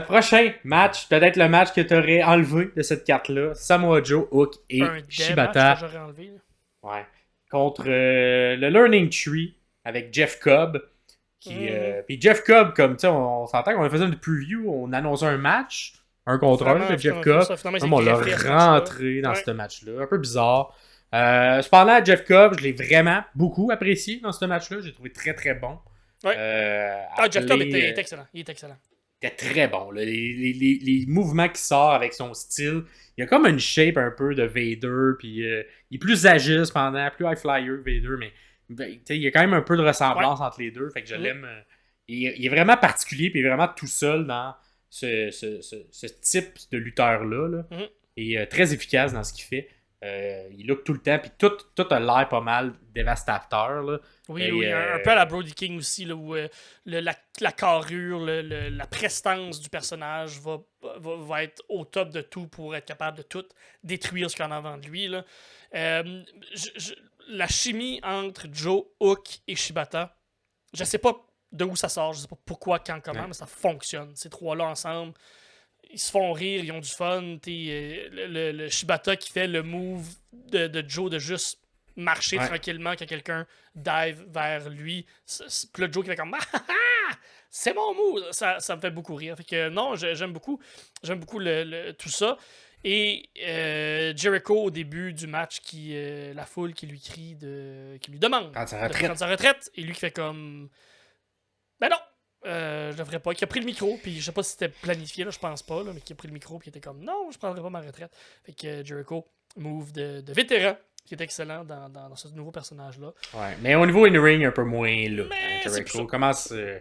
Prochain match, peut-être le match que tu aurais enlevé de cette carte-là. Samoa Joe, Hook et Un des matchs que Shibata. j'aurais enlevé. Là. Ouais. Contre le Learning Tree avec Jeff Cobb. Mhm. Puis Jeff Cobb, comme tu sais, on s'entend qu'on faisait une preview, on annonçait un match, un contre un de Jeff Finalement, c'est Cobb. ça. Finalement, il s'est Même on l'a greffé à ce match-là. rentré dans Ouais. ce match-là. Un peu bizarre. Cependant, Jeff Cobb, je l'ai vraiment beaucoup apprécié dans ce match-là. J'ai trouvé très très bon. Ouais. Jeff Cobb Appelé, est excellent. Il est excellent. était très bon. Là. Les mouvements qu'il sort avec son style, il a comme une shape un peu de Vader, puis il est plus agile cependant, plus high flyer Vader, mais il y a quand même un peu de Ouais. ressemblance entre les deux, fait que je Mhm. l'aime. Il est vraiment particulier, puis il est vraiment tout seul dans ce type de lutteur-là, là. Mhm. Et très efficace dans ce qu'il fait. Il look tout le temps, puis tout a l'air pas mal dévastateur. Là. Oui, Et, oui, un peu à la Brody King aussi, là, où la carrure, la prestance du personnage va être au top de tout pour être capable de tout détruire ce qu'il y a en avant de lui. Là. Euh, la chimie entre Joe, Hook et Shibata, je sais pas de où ça sort, je sais pas pourquoi, quand, comment, ouais. mais ça fonctionne. Ces trois-là ensemble, ils se font rire, ils ont du fun. Le Shibata qui fait le move de Joe de juste marcher Ouais. tranquillement quand quelqu'un dive vers lui. Puis là, Joe qui fait comme c'est mon move! Ça me fait beaucoup rire. Fait que non, j'aime beaucoup. J'aime beaucoup tout ça. Et Jericho au début du match, la foule qui lui crie, qui lui demande Quand sa de prendre retraite. sa retraite. Et lui qui fait comme ben non! Je devrais pas. Qui a pris le micro, puis je sais pas si c'était planifié, là, je pense pas, là, mais qui a pris le micro, puis qui était comme non, je prendrai pas ma retraite. Fait que Jericho, move de vétéran, qui est excellent dans ce nouveau personnage-là. Ouais. Mais au niveau in-ring, un peu moins là. Hein, Mais c'est plus ça. Jericho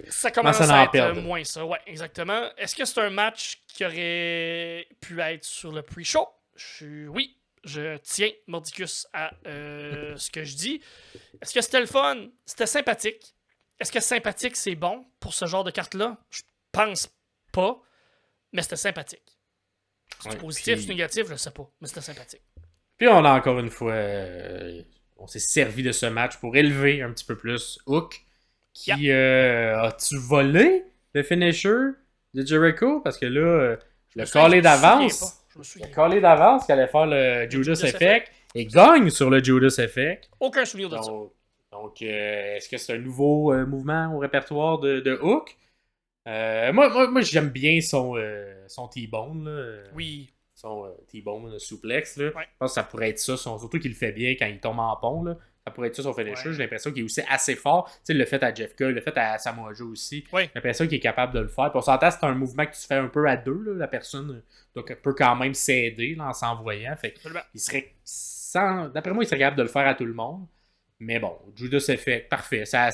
Ça commence commence à à en être perdre. moins ça, ouais, exactement. Est-ce que c'est un match qui aurait pu être sur le pre-show? Oui, je tiens Mordicus à ce que je dis. Est-ce que c'était le fun? C'était sympathique. Est-ce que sympathique, c'est bon pour ce genre de carte-là? Je pense pas, mais c'était sympathique. C'est Ouais. positif, c'est négatif, je sais pas, mais c'était sympathique. Puis on a encore une fois, on s'est servi de ce match pour élever un petit peu plus Hook, Yeah. qui as-tu volé le finisher de Jericho? Parce que là, Je me souviens pas. Je me le souviens pas. collé d'avance qu'il allait faire le Le Judas Judas Effect Effect. et gagne sur le Judas Effect. Aucun souvenir de ça. Donc, est-ce que c'est un nouveau mouvement au répertoire de Hook? Moi j'aime bien son T-Bone, là. Oui. Son T-Bone, le souplex. Là. Ouais. Je pense que ça pourrait être ça, surtout qu'il le fait bien quand il tombe en pont. Là. Ça pourrait être ça son finisher. Ouais. J'ai l'impression qu'il est aussi assez fort. Tu sais, il l'a fait à Jeff Cobb, il l'a fait à Samoa Joe aussi. Ouais. J'ai l'impression qu'il est capable de le faire. Puis on s'entend, c'est un mouvement que tu fais un peu à deux. Là. La personne peut quand même s'aider là, en s'envoyant. Fait Absolument. il serait, d'après moi, il serait capable de le faire à tout le monde. Mais bon, Judas Effect, parfait. Ça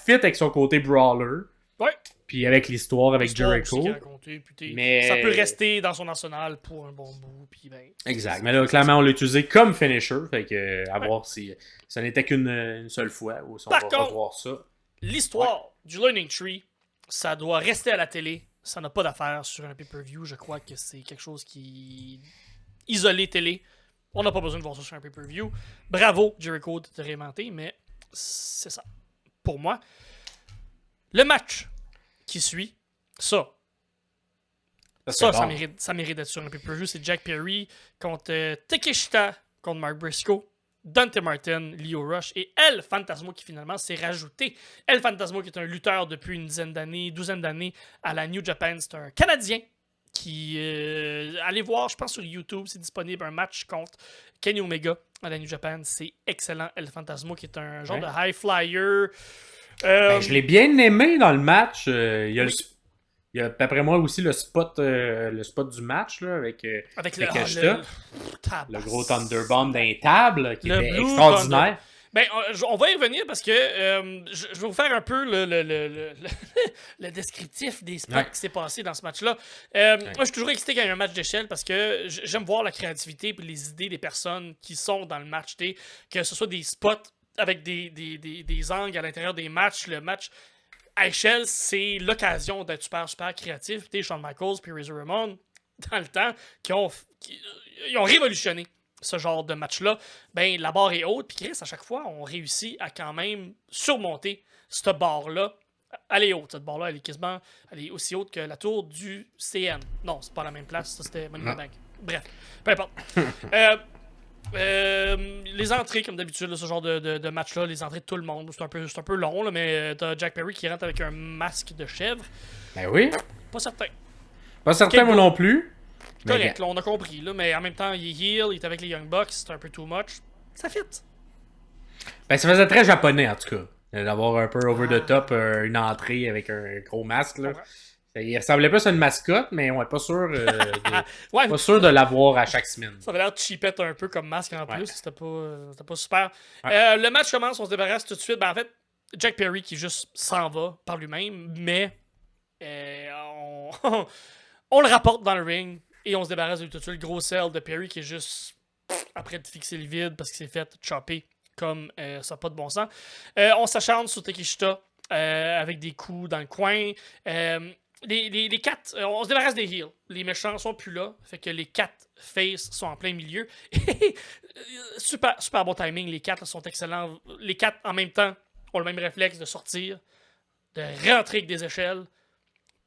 fit avec son côté brawler. Ouais. Puis avec l'histoire avec L'histoire Jericho. aussi qu'il a raconté, puis Mais... ça peut rester dans son arsenal pour un bon bout. Puis ben, exact. Mais là, clairement, on l'a utilisé comme finisher. Fait que, à ouais. voir si ça n'était qu'une seule fois ou si on Par va contre, revoir ça. l'histoire du Learning Tree, ça doit rester à la télé. Ça n'a pas d'affaire sur un pay-per-view. Je crois que c'est quelque chose qui isolé télé. On n'a pas besoin de voir ça sur un pay-per-view. Bravo, Jericho, de te réinventer, mais c'est ça. Pour moi, le match qui suit, Ça, ça bon. mérite d'être sur un pay-per-view. C'est Jack Perry contre Takeshita, contre Mark Briscoe, Dante Martin, Leo Rush et El Fantasmo qui finalement s'est rajouté. El Fantasmo qui est un lutteur depuis une douzaine d'années à la New Japan. C'est un Canadien qui... allez voir, je pense sur YouTube, c'est disponible un match contre Kenny Omega à la New Japan. C'est excellent. El Fantasmo qui est un genre Ouais. de high flyer. Ben, je l'ai bien aimé dans le match. Il y a, Oui. il y a après moi aussi le spot du match là, avec Avec Takeshita. Le gros Thunderbomb d'un table qui Le était Blue extraordinaire. Ben, on va y revenir parce que je vais vous faire un peu le descriptif des spots Ouais. qui s'est passé dans ce match-là. Moi, je suis toujours excité quand il y a un match d'échelle parce que j'aime voir la créativité et les idées des personnes qui sont dans le match. Que ce soit des spots avec des angles à l'intérieur des matchs. Le match à échelle, c'est l'occasion d'être super, super créatif. Shawn Michaels puis Razor Ramon, dans le temps, ils ont révolutionné ce genre de match-là. Ben, la barre est haute, puis Chris, à chaque fois, on réussit à quand même surmonter cette barre-là Elle est haute, cette barre-là. Elle est aussi haute que la tour du CN. Non, c'est pas la même place. Ça, c'était Money in the Bank. Bref, peu importe. Les entrées, comme d'habitude, là, ce genre de match-là, les entrées de tout le monde, c'est un peu long, là, mais t'as Jack Perry qui rentre avec un masque de chèvre. Ben oui. Pas certain. Pas certain, moi non plus. Correct, là, on a compris, là, mais en même temps, il est heel, il est avec les Young Bucks, c'est un peu too much. Ça fit. Ben, ça faisait très japonais, en tout cas. D'avoir un peu over the top une entrée avec un gros masque, là. Il ressemblait plus à une mascotte, mais on n'est pas sûr, pas sûr de l'avoir à chaque semaine. Ça avait l'air cheapette un peu comme masque en plus. C'était pas super. Le match commence, on se débarrasse tout de suite. Ben, en fait, Jack Perry qui juste s'en va par lui-même, mais on le rapporte dans le ring et on se débarrasse de tout de suite. Le gros sell de Perry qui est juste après de fixer le vide parce qu'il s'est fait chopper comme ça n'a pas de bon sens. On s'acharne sur Takeshita avec des coups dans le coin. Les quatre, on se débarrasse des heels. Les méchants sont plus là. Fait que les quatre faces sont en plein milieu. super, super bon timing. Les quatre sont excellents. Les quatre, en même temps, ont le même réflexe de sortir, de rentrer avec des échelles,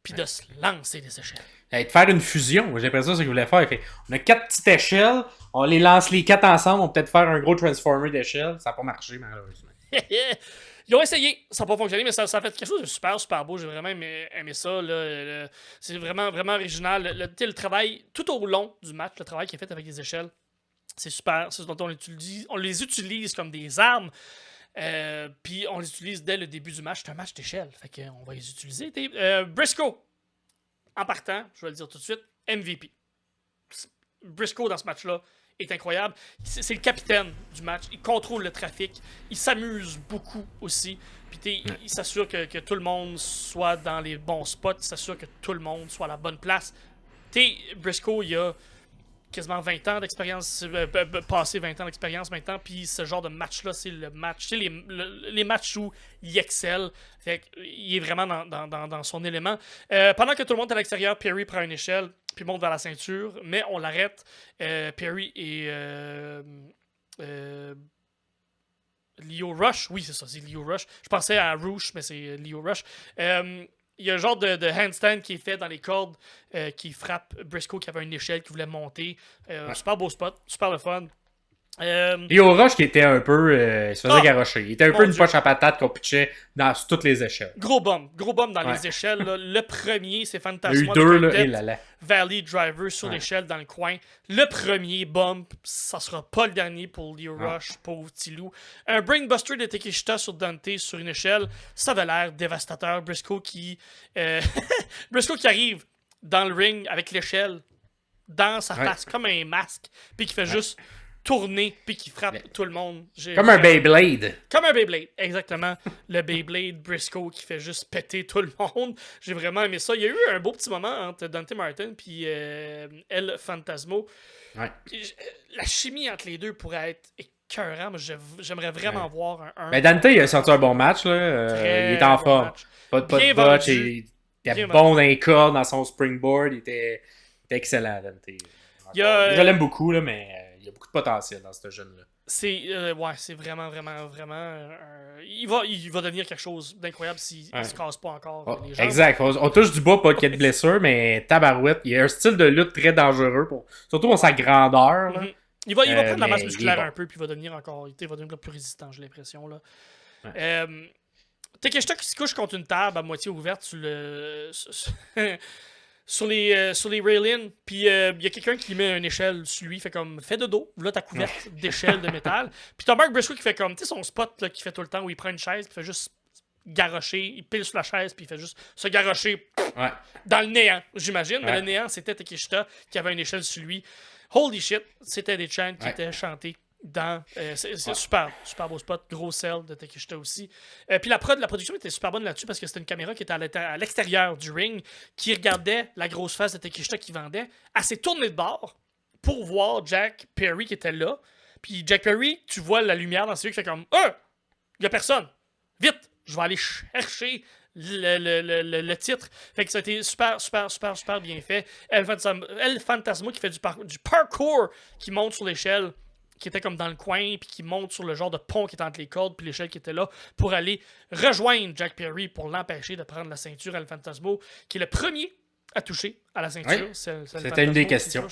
puis de se lancer des échelles. De faire une fusion. J'ai l'impression que c'est ce qu'ils voulaient faire. On a 4 petites échelles. On les lance les 4 ensemble. On peut peut-être faire un gros transformer d'échelles. Ça n'a pas marché, malheureusement. Ils ont essayé, ça n'a pas fonctionné, mais ça a fait quelque chose de super, super beau. J'ai vraiment aimé ça. C'est vraiment, vraiment original. Le travail tout au long du match, le travail qui est fait avec les échelles, c'est super. C'est ce dont on les utilise comme des armes. Puis on les utilise dès le début du match. C'est un match d'échelle. Fait qu'on va les utiliser. Briscoe, en partant, je vais le dire tout de suite, MVP. Briscoe dans ce match-là est incroyable. C'est le capitaine du match. Il contrôle le trafic. Il s'amuse beaucoup aussi. Puis il s'assure que tout le monde soit dans les bons spots. Il s'assure que tout le monde soit à la bonne place. Briscoe, il a quasiment 20 ans d'expérience, passé 20 ans d'expérience maintenant, puis ce genre de match-là, c'est le match, c'est les matchs où il excelle, fait il est vraiment dans son élément. Pendant que tout le monde est à l'extérieur, Perry prend une échelle, puis monte vers la ceinture, mais on l'arrête. Perry et Lio Rush, oui c'est ça, c'est Lio Rush. Je pensais à Rush, mais c'est Lio Rush. Il y a un genre de handstand qui est fait dans les cordes qui frappe Briscoe qui avait une échelle qui voulait monter. Super beau spot, super le fun. Lio Rush qui était un peu. Il se faisait garrocher. Il était un peu une poche à patate qu'on pitchait sur toutes les échelles. Gros bum dans les échelles. Là. Le premier, c'est Fantasma. Il y a eu deux, là. Valley Driver sur l'échelle dans le coin. Le premier bump, ça sera pas le dernier pour Lio Rush, pour Tilou. Un Brainbuster de Takeshita sur Dante sur une échelle, ça avait l'air dévastateur. Briscoe qui arrive dans le ring avec l'échelle dans sa face comme un masque, puis qui fait juste tourner puis qui frappe tout le monde. Comme un Beyblade. Comme un Beyblade, exactement. Le Beyblade Briscoe qui fait juste péter tout le monde. J'ai vraiment aimé ça. Il y a eu un beau petit moment entre Dante Martin puis El Fantasmo. Ouais. La chimie entre les deux pourrait être écœurante. J'aimerais vraiment voir un... Mais Dante, il a sorti un bon match. Là. Il est en forme. Pas de botch. Il était bon dans les cordes, dans son springboard. Il était excellent, Dante. Je l'aime beaucoup, là, mais... il y a beaucoup de potentiel dans ce jeune-là. C'est vraiment, vraiment, vraiment... il va devenir quelque chose d'incroyable s'il se casse pas encore les jambes. Exact. On touche du bas, pas qu'il y ait de blessure, mais tabarouette. Il a un style de lutte très dangereux, surtout pour sa grandeur. Là. Il va prendre la masse musculaire un peu, puis il va devenir plus résistant, j'ai l'impression. Là. Takeshita qui se couche contre une table à moitié ouverte sur le... sur les railings, puis il y a quelqu'un qui met une échelle sur lui, fait comme, fais de dos, là ta couverte d'échelle de métal. Puis t'as Mark Briscoe qui fait comme, tu sais son spot là, qu'il fait tout le temps où il prend une chaise, puis il fait juste garrocher, il pile sur la chaise, puis il fait juste se garrocher dans le néant, j'imagine. Mais le néant, c'était Takeshita qui avait une échelle sur lui. Holy shit, c'était des chants qui étaient chantés. C'est super beau spot, gros sell de Takeshita aussi. Puis la production était super bonne là-dessus parce que c'était une caméra qui était à l'extérieur du ring qui regardait la grosse face de Takeshita qui vendait. Elle s'est tournée de bord pour voir Jack Perry qui était là. Puis Jack Perry, tu vois la lumière dans ses yeux qui fait comme il y a personne. Vite, je vais aller chercher le titre. Fait que ça a été super bien fait. El Fantasmo qui fait du parcours qui monte sur l'échelle. qui était comme dans le coin, puis qui monte sur le genre de pont qui était entre les cordes, puis l'échelle qui était là, pour aller rejoindre Jack Perry pour l'empêcher de prendre la ceinture à El Fantasmo, qui est le premier à toucher à la ceinture. Oui, c'est c'était une des questions.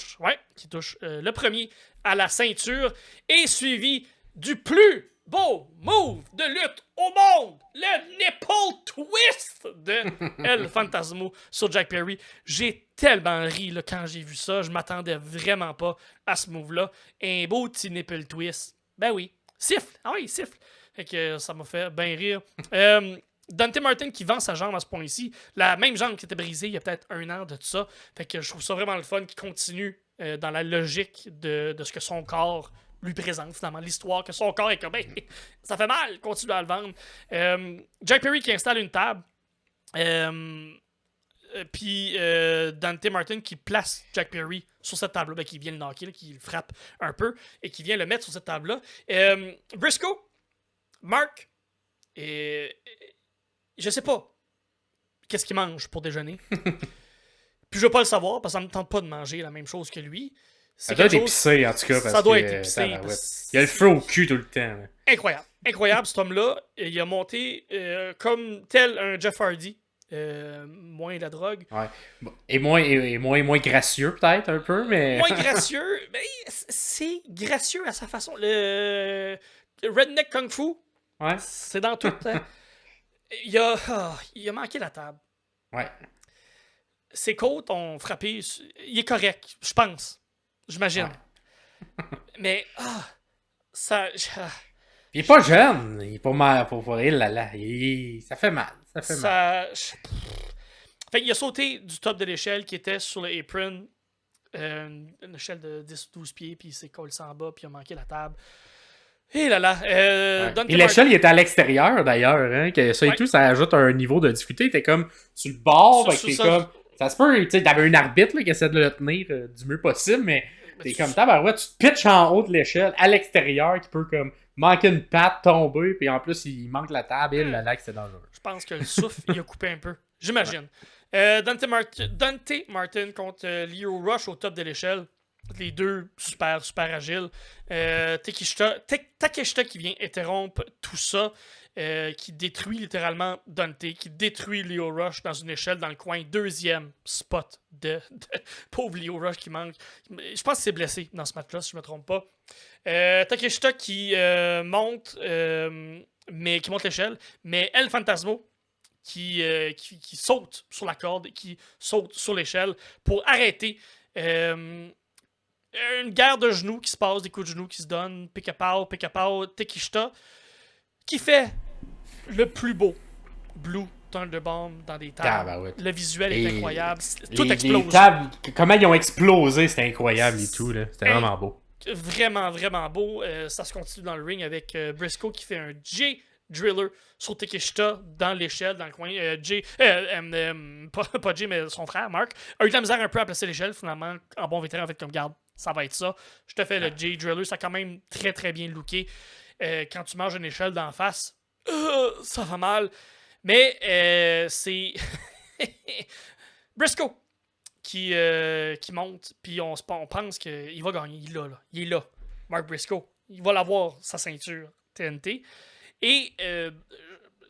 Qui touche le premier à la ceinture, et suivi du plus beau move de lutte au monde, le nipple twist de El Fantasmo sur Jack Perry. J'ai tellement ri là, quand j'ai vu ça. Je m'attendais vraiment pas à ce move-là. Un beau petit nipple twist. Ben oui. Siffle. Ah oui, siffle. Fait que ça m'a fait bien rire. Dante Martin qui vend sa jambe à ce point-ci. La même jambe qui était brisée il y a peut-être 1 an de tout ça. Fait que je trouve ça vraiment le fun qui continue dans la logique de ce que son corps lui présente, finalement, l'histoire que son corps est comme ça fait mal, continue à le vendre. Jack Perry qui installe une table, puis Dante Martin qui place Jack Perry sur cette table-là, qui vient le knocker, qui le frappe un peu, et qui vient le mettre sur cette table-là. Briscoe, Mark, je sais pas qu'est-ce qu'il mange pour déjeuner. Puis je veux pas le savoir, parce que ça me tente pas de manger la même chose que lui. Ça doit être épicé, en tout cas. Ça doit être épicé. Il y a le feu au cul tout le temps. Là. Incroyable. Incroyable, cet homme-là. Il a monté comme tel un Jeff Hardy. Moins de la drogue. Ouais. Et moins gracieux, peut-être, un peu, mais... Moins gracieux. Mais c'est gracieux à sa façon. Le Redneck Kung Fu, ouais. C'est dans tout. Hein. Il a manqué la table. Ouais. Ses côtes ont frappé. Il est correct, je pense. J'imagine. Ouais. Mais, ça... Il est pas jeune. Il est pas mal. Ça fait mal. Ça fait mal. Fait qu'il a sauté du top de l'échelle qui était sur le apron. Une échelle de 10-12 pieds, puis il s'est collé en bas, puis il a manqué la table. Et là là. Ouais. Et l'échelle, il était à l'extérieur, d'ailleurs. Hein, que ça et tout, ça ajoute un niveau de difficulté. T'es comme sur le bord. T'es comme... Ça se peut, tu sais, t'avais un arbitre là, qui essaie de le tenir du mieux possible, mais t'es comme tabarouette, tu te pitches en haut de l'échelle, à l'extérieur, qui peut comme manquer une patte, tomber, puis en plus, il manque la table, et là, c'est dangereux. Je pense que le souffle, il a coupé un peu. J'imagine. Ouais. Dante Martin contre Lio Rush au top de l'échelle. Les deux super agiles. Takeshita qui vient interrompre tout ça. Qui détruit littéralement Dante, qui détruit Lio Rush dans une échelle dans le coin. 2e spot de pauvre Lio Rush qui manque. Je pense qu'il s'est blessé dans ce match-là, si je ne me trompe pas. Takeshita qui monte, mais qui monte l'échelle. Mais El Fantasmo qui saute sur la corde, qui saute sur l'échelle pour arrêter une guerre de genoux qui se passe, des coups de genoux qui se donnent. Pick-a-pow, Takeshita qui fait le plus beau Blue Thunderbomb dans des tables. Ouais. Le visuel est incroyable. Tout explose. Les tables, comment ils ont explosé, c'était incroyable et tout. Là. C'était vraiment beau. Vraiment, vraiment beau. Ça se continue dans le ring avec Briscoe qui fait un J-Driller sur Takeshita dans l'échelle, dans le coin. Pas Jay, mais son frère, Mark, a eu de la misère un peu à placer l'échelle, finalement, en bon vétéran, avec comme garde. Ça va être ça. Je te fais le J-Driller. Ça a quand même très, très bien looké. Quand tu manges une échelle d'en face, ça va mal. Mais c'est Briscoe qui monte, puis on pense qu'il va gagner. Il est là. Mark Briscoe. Il va l'avoir, sa ceinture TNT. Et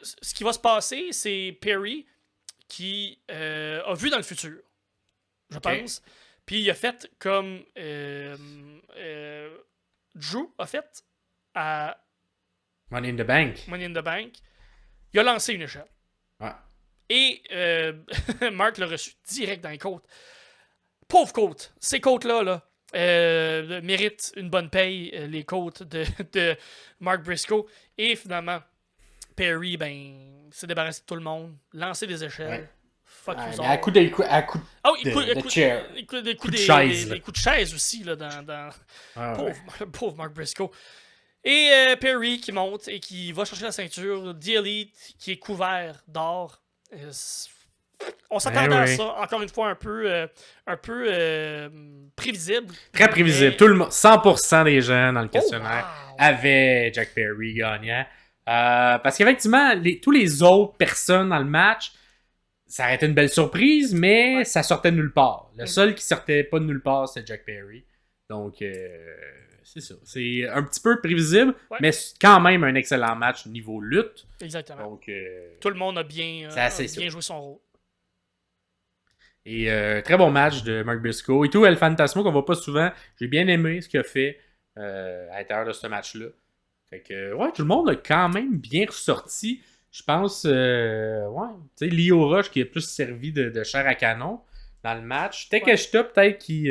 ce qui va se passer, c'est Perry qui a vu dans le futur, je pense. Puis il a fait comme Drew a fait à Money in the Bank. Money in the Bank. Il a lancé une échelle. Ouais. Et Mark l'a reçu direct dans les côtes. Pauvre côte. Ces côtes-là méritent une bonne paye, les côtes de Mark Briscoe. Et finalement, Perry, s'est débarrassé de tout le monde, lancé des échelles. Ouais. Fuck you all. À coup de chair. Des coups de chaise. Des coups de chaise aussi, là, dans... pauvre Mark Briscoe. Et Perry qui monte et qui va chercher la ceinture. The Elite qui est couvert d'or. On s'attendait à ça. Encore une fois, un peu prévisible. Très prévisible. Tout le monde, 100% des gens dans le questionnaire avaient Jack Perry gagnant. Parce qu'effectivement, tous les autres personnes dans le match, ça aurait été une belle surprise, mais ça sortait de nulle part. Le seul qui sortait pas de nulle part, c'était Jack Perry. Donc, c'est ça. C'est un petit peu prévisible, Ouais. mais c'est quand même un excellent match niveau lutte. Exactement. Donc, Tout le monde a bien joué son rôle. Et très bon match de Mark Briscoe. Et tout, El Fantasmo, qu'on voit pas souvent. J'ai bien aimé ce qu'il a fait à l'intérieur de ce match-là. Fait que, ouais, tout le monde a quand même bien ressorti. Je pense, ouais, tu sais, Lio Rush qui a plus servi de chair à canon dans le match. Takeshita, peut-être, qui,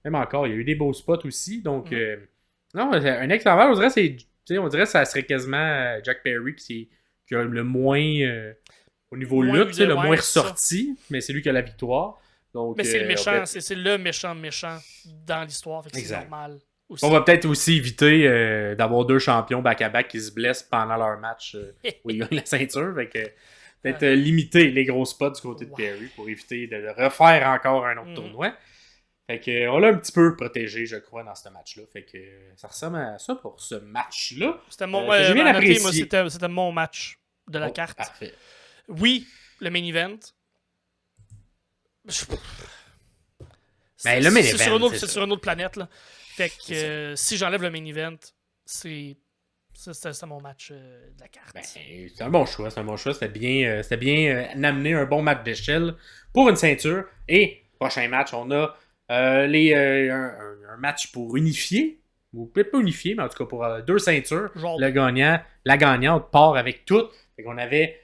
même encore, il y a eu des beaux spots aussi. Donc, non, un excellent match. On dirait que ça serait quasiment Jack Perry qui a le moins. Au niveau lutte, le moins ressorti, mais c'est lui qui a la victoire. Donc, mais c'est le méchant, c'est le méchant dans l'histoire. C'est normal. Aussi. On va peut-être aussi éviter d'avoir 2 champions back-à-back qui se blessent pendant leur match où ils gagnent la ceinture. Fait que peut-être limiter les gros spots du côté de Perry pour éviter de refaire encore un autre tournoi. Fait que on l'a un petit peu protégé, je crois, dans ce match-là. Fait que ça ressemble à ça pour ce match-là. C'était mon, j'ai bien apprécié. Moi, c'était mon match de la carte. Parfait. Oui, le main event. Mais le main event, c'est sur une autre planète, là. Fait que si j'enlève le main event, c'est mon match de la carte. Ben, c'est un bon choix, C'était bien amené, un bon match d'échelle pour une ceinture. Et prochain match, on a un match pour unifier. Ou peut-être pas unifier, mais en tout cas pour 2 ceintures. Genre... La gagnante part avec tout. Fait qu'on avait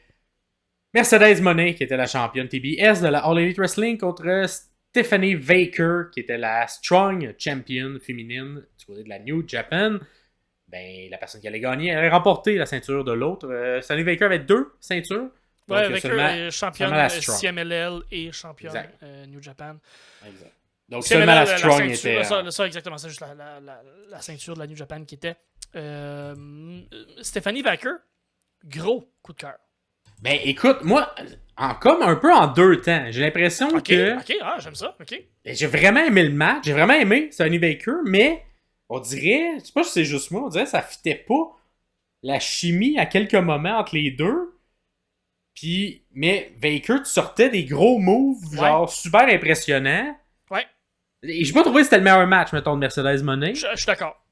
Mercedes Moné, qui était la championne TBS de la All Elite Wrestling, contre Stephanie Baker, qui était la Strong Champion féminine du côté de la New Japan. Ben, la personne qui allait gagner, elle a remporté la ceinture de l'autre. Stephanie Baker avait 2 ceintures. Ouais, Baker est championne CMLL et championne New Japan. Exact. Donc seulement la Strong était... Ça, exactement, c'est juste la ceinture de la New Japan qui était. Stephanie Baker, gros coup de cœur. Ben écoute, moi, comme un peu en 2 temps, j'ai l'impression que... Ok, j'aime ça, ok. J'ai vraiment aimé le match, j'ai vraiment aimé Stephanie Baker, mais on dirait, je sais pas si c'est juste moi, on dirait que ça fitait pas la chimie à quelques moments entre les deux. Puis, mais Baker, tu sortais des gros moves, genre super impressionnants. Ouais. Et j'ai pas trouvé que c'était le meilleur match, mettons, de Mercedes Moné. Je suis d'accord.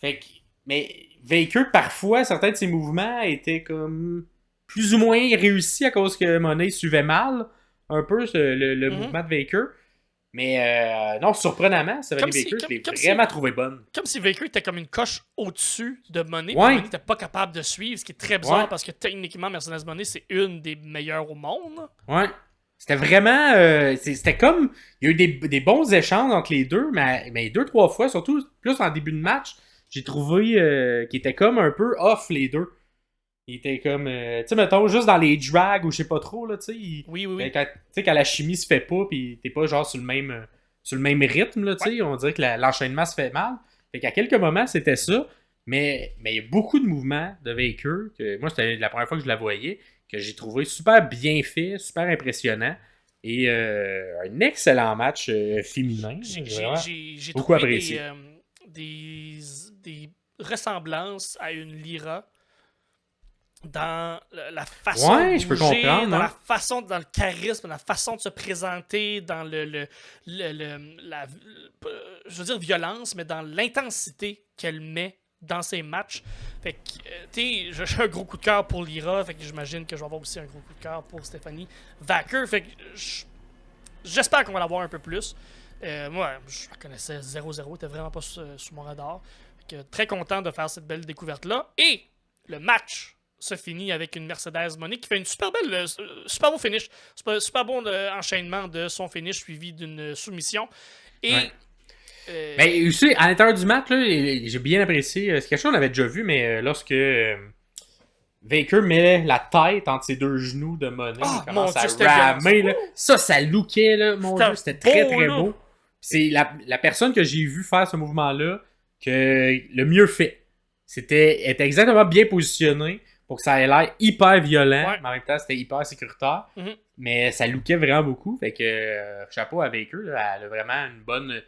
Fait que, mais Baker, parfois, certains de ses mouvements étaient comme plus ou moins réussis à cause que Moné suivait mal un peu le mouvement de Baker. Mais non, surprenamment, Stephanie Baker, je l'ai vraiment trouvé bonne. Comme si Baker était comme une coche au-dessus de Moné. Ouais. Moné n'était pas capable de suivre, ce qui est très bizarre parce que techniquement, Mercedes Moné, c'est une des meilleures au monde. Ouais. C'était vraiment... c'était comme... Il y a eu des bons échanges entre les deux, mais 2-3 fois, surtout plus en début de match, j'ai trouvé qu'il était comme un peu off les deux. Il était comme... tu sais, mettons, juste dans les drags ou je sais pas trop, là, tu sais. Oui. Quand la chimie se fait pas, pis t'es pas genre sur le même rythme, là, tu sais. On dirait que l'enchaînement se fait mal. Fait qu'à quelques moments, c'était ça. Mais il y a beaucoup de mouvements de Baker, que moi, c'était la première fois que je la voyais, que j'ai trouvé super bien fait, super impressionnant. Et un excellent match féminin. J'ai beaucoup apprécié. Des ressemblances à une Lyra dans la façon de bouger, je peux comprendre, dans la façon, dans le charisme, dans la façon de se présenter, dans la je veux dire violence, mais dans l'intensité qu'elle met dans ses matchs. Fait que, tu sais, j'ai un gros coup de cœur pour Lyra, fait que j'imagine que je vais avoir aussi un gros coup de cœur pour Stephanie Baker. Fait que j'espère qu'on va l'avoir un peu plus. Moi, je la connaissais 0-0, était vraiment pas sous mon radar. Fait que, très content de faire cette belle découverte-là. Et le match se finit avec une Mercedes Moné qui fait une super beau finish. Super bon enchaînement de son finish suivi d'une soumission. Et... Mais aussi, à l'intérieur du match, là, j'ai bien apprécié. C'est quelque chose qu'on avait déjà vu, mais lorsque Baker met la tête entre ses 2 genoux de Moné, il commence à ramer. Là, ça lookait, là, mon Dieu, c'était très très beau. C'est la personne que j'ai vu faire ce mouvement-là que le mieux fait. Était exactement bien positionné pour que ça ait l'air hyper violent, mais en même temps, c'était hyper sécuritaire. Mais ça lookait vraiment beaucoup. Fait que chapeau à Baker, là, elle a vraiment une bonne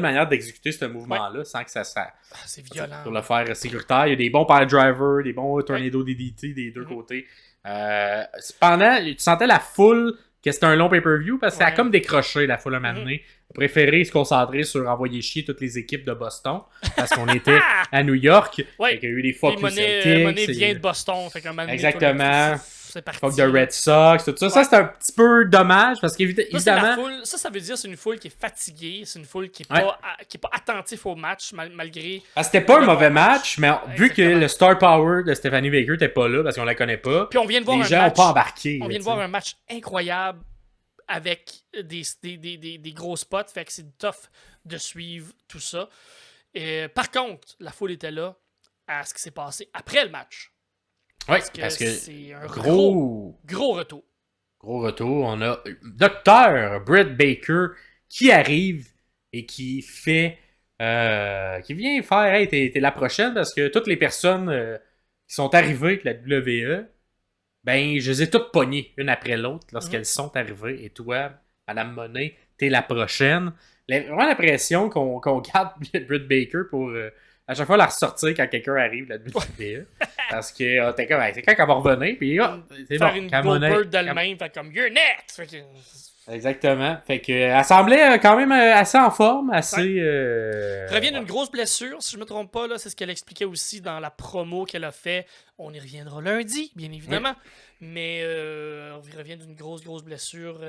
manière d'exécuter ce mouvement-là sans que ça soit. C'est violent. Pour le faire sécuritaire. Il y a des bons power drivers, des bons tornado DDT des deux côtés. Cependant, tu sentais la foule que c'était un long pay-per-view parce que ça a Ouais. comme décroché la foule un moment donné. On a préféré se concentrer sur envoyer chier toutes les équipes de Boston parce qu'on était à New York. Ouais. Fait qu'il y a eu des Puis fuck you Monet Celtics. vient de Boston. Fait qu'un moment donné, Exactement. C'est parti. Fuck the Red Sox, tout ça. Ça, c'est un petit peu dommage parce Ça, c'est la qu'évidemment. foule. Ça veut dire que c'est une foule qui est fatiguée. C'est une foule qui est, Ouais. qui est pas attentive au match, malgré. C'était pas un Le mauvais bon match, mais vu que Exactement. le star power de Stephanie Baker n'était pas là parce qu'on la connaît pas, Puis on vient de voir les un gens n'ont match. pas embarqué. On vient de là, voir tu un match incroyable avec des gros spots. Fait que c'est tough de suivre tout ça. Et, par contre, la foule était là à ce qui s'est passé après le match. sais. Ouais, parce que c'est un gros retour. Gros retour, on a Docteur Britt Baker qui arrive et qui fait qui vient faire hey, t'es la prochaine parce que toutes les personnes qui sont arrivées avec la WWE, ben je les ai toutes pognées une après l'autre lorsqu'elles sont arrivées. Et toi, Madame Monet, t'es la prochaine. Vraiment l'impression qu'on garde Britt Baker pour à chaque fois la ressortir quand quelqu'un arrive la WWE. Parce que t'es comme, hey, c'est quand qu'elle va revenir, puis c'est Faire bon. une Cam go Monet- bird d'elle-même. Fait comme, you're next! Fait que, Exactement. Fait que elle semblait quand même assez en forme, assez. revient d'une grosse blessure, si je me trompe pas, là, c'est ce qu'elle expliquait aussi dans la promo qu'elle a fait. On y reviendra lundi, bien évidemment. Mais on revient d'une grosse blessure,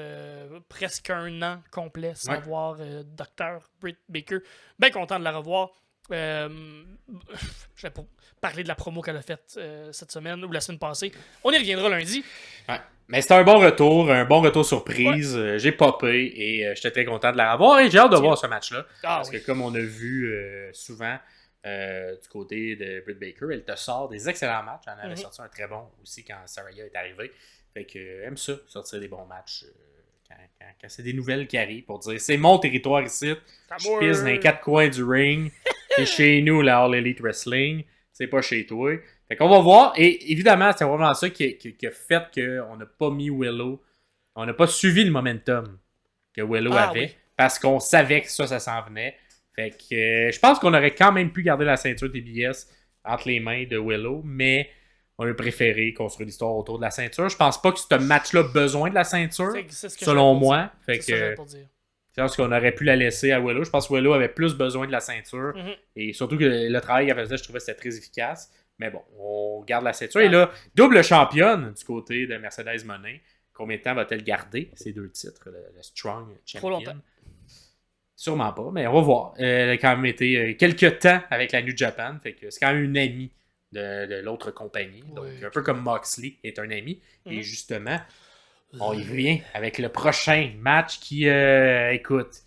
presque un an complet sans voir Dr. Britt Baker. Bien content de la revoir. Je vais pas parler de la promo qu'elle a faite cette semaine ou la semaine passée. On y reviendra lundi. Ouais. Mais c'était un bon retour surprise. J'ai popé et j'étais très content de la revoir et j'ai hâte de voir ce match-là. Parce que comme on a vu souvent du côté de Britt Baker, elle te sort des excellents matchs. Elle en avait sorti un très bon aussi quand Saraya est arrivée. Fait que aime ça, sortir des bons matchs quand c'est des nouvelles qui arrivent pour dire c'est mon territoire ici. Je pisse dans les quatre coins du ring. C'est chez nous la All Elite Wrestling. C'est pas chez toi. Fait qu'on va voir. Et évidemment, c'est vraiment ça qui a fait qu'on n'a pas mis Willow. On n'a pas suivi le momentum que Willow avait. Oui. Parce qu'on savait que ça s'en venait. Fait que je pense qu'on aurait quand même pu garder la ceinture TBS entre les mains de Willow. Mais on a préféré construire l'histoire autour de la ceinture. Je pense pas que ce match-là a besoin de la ceinture. C'est ce que selon moi. Fait c'est ça que j'avais que pour dire. je pense qu'on aurait pu la laisser à Willow. Je pense que Willow avait plus besoin de la ceinture. Et surtout que le travail qu'elle faisait, je trouvais que c'était très efficace. Mais bon, on garde la ceinture. Et là, double championne du côté de Mercedes Moné. Combien de temps va-t-elle garder ces deux titres, le Strong Champion? Trop longtemps. Sûrement pas, mais on va voir. Elle a quand même été quelques temps avec la New Japan. Fait que c'est quand même une amie de l'autre compagnie. Donc, un peu comme Moxley est un ami. Et justement, on y revient avec le prochain match qui, écoute,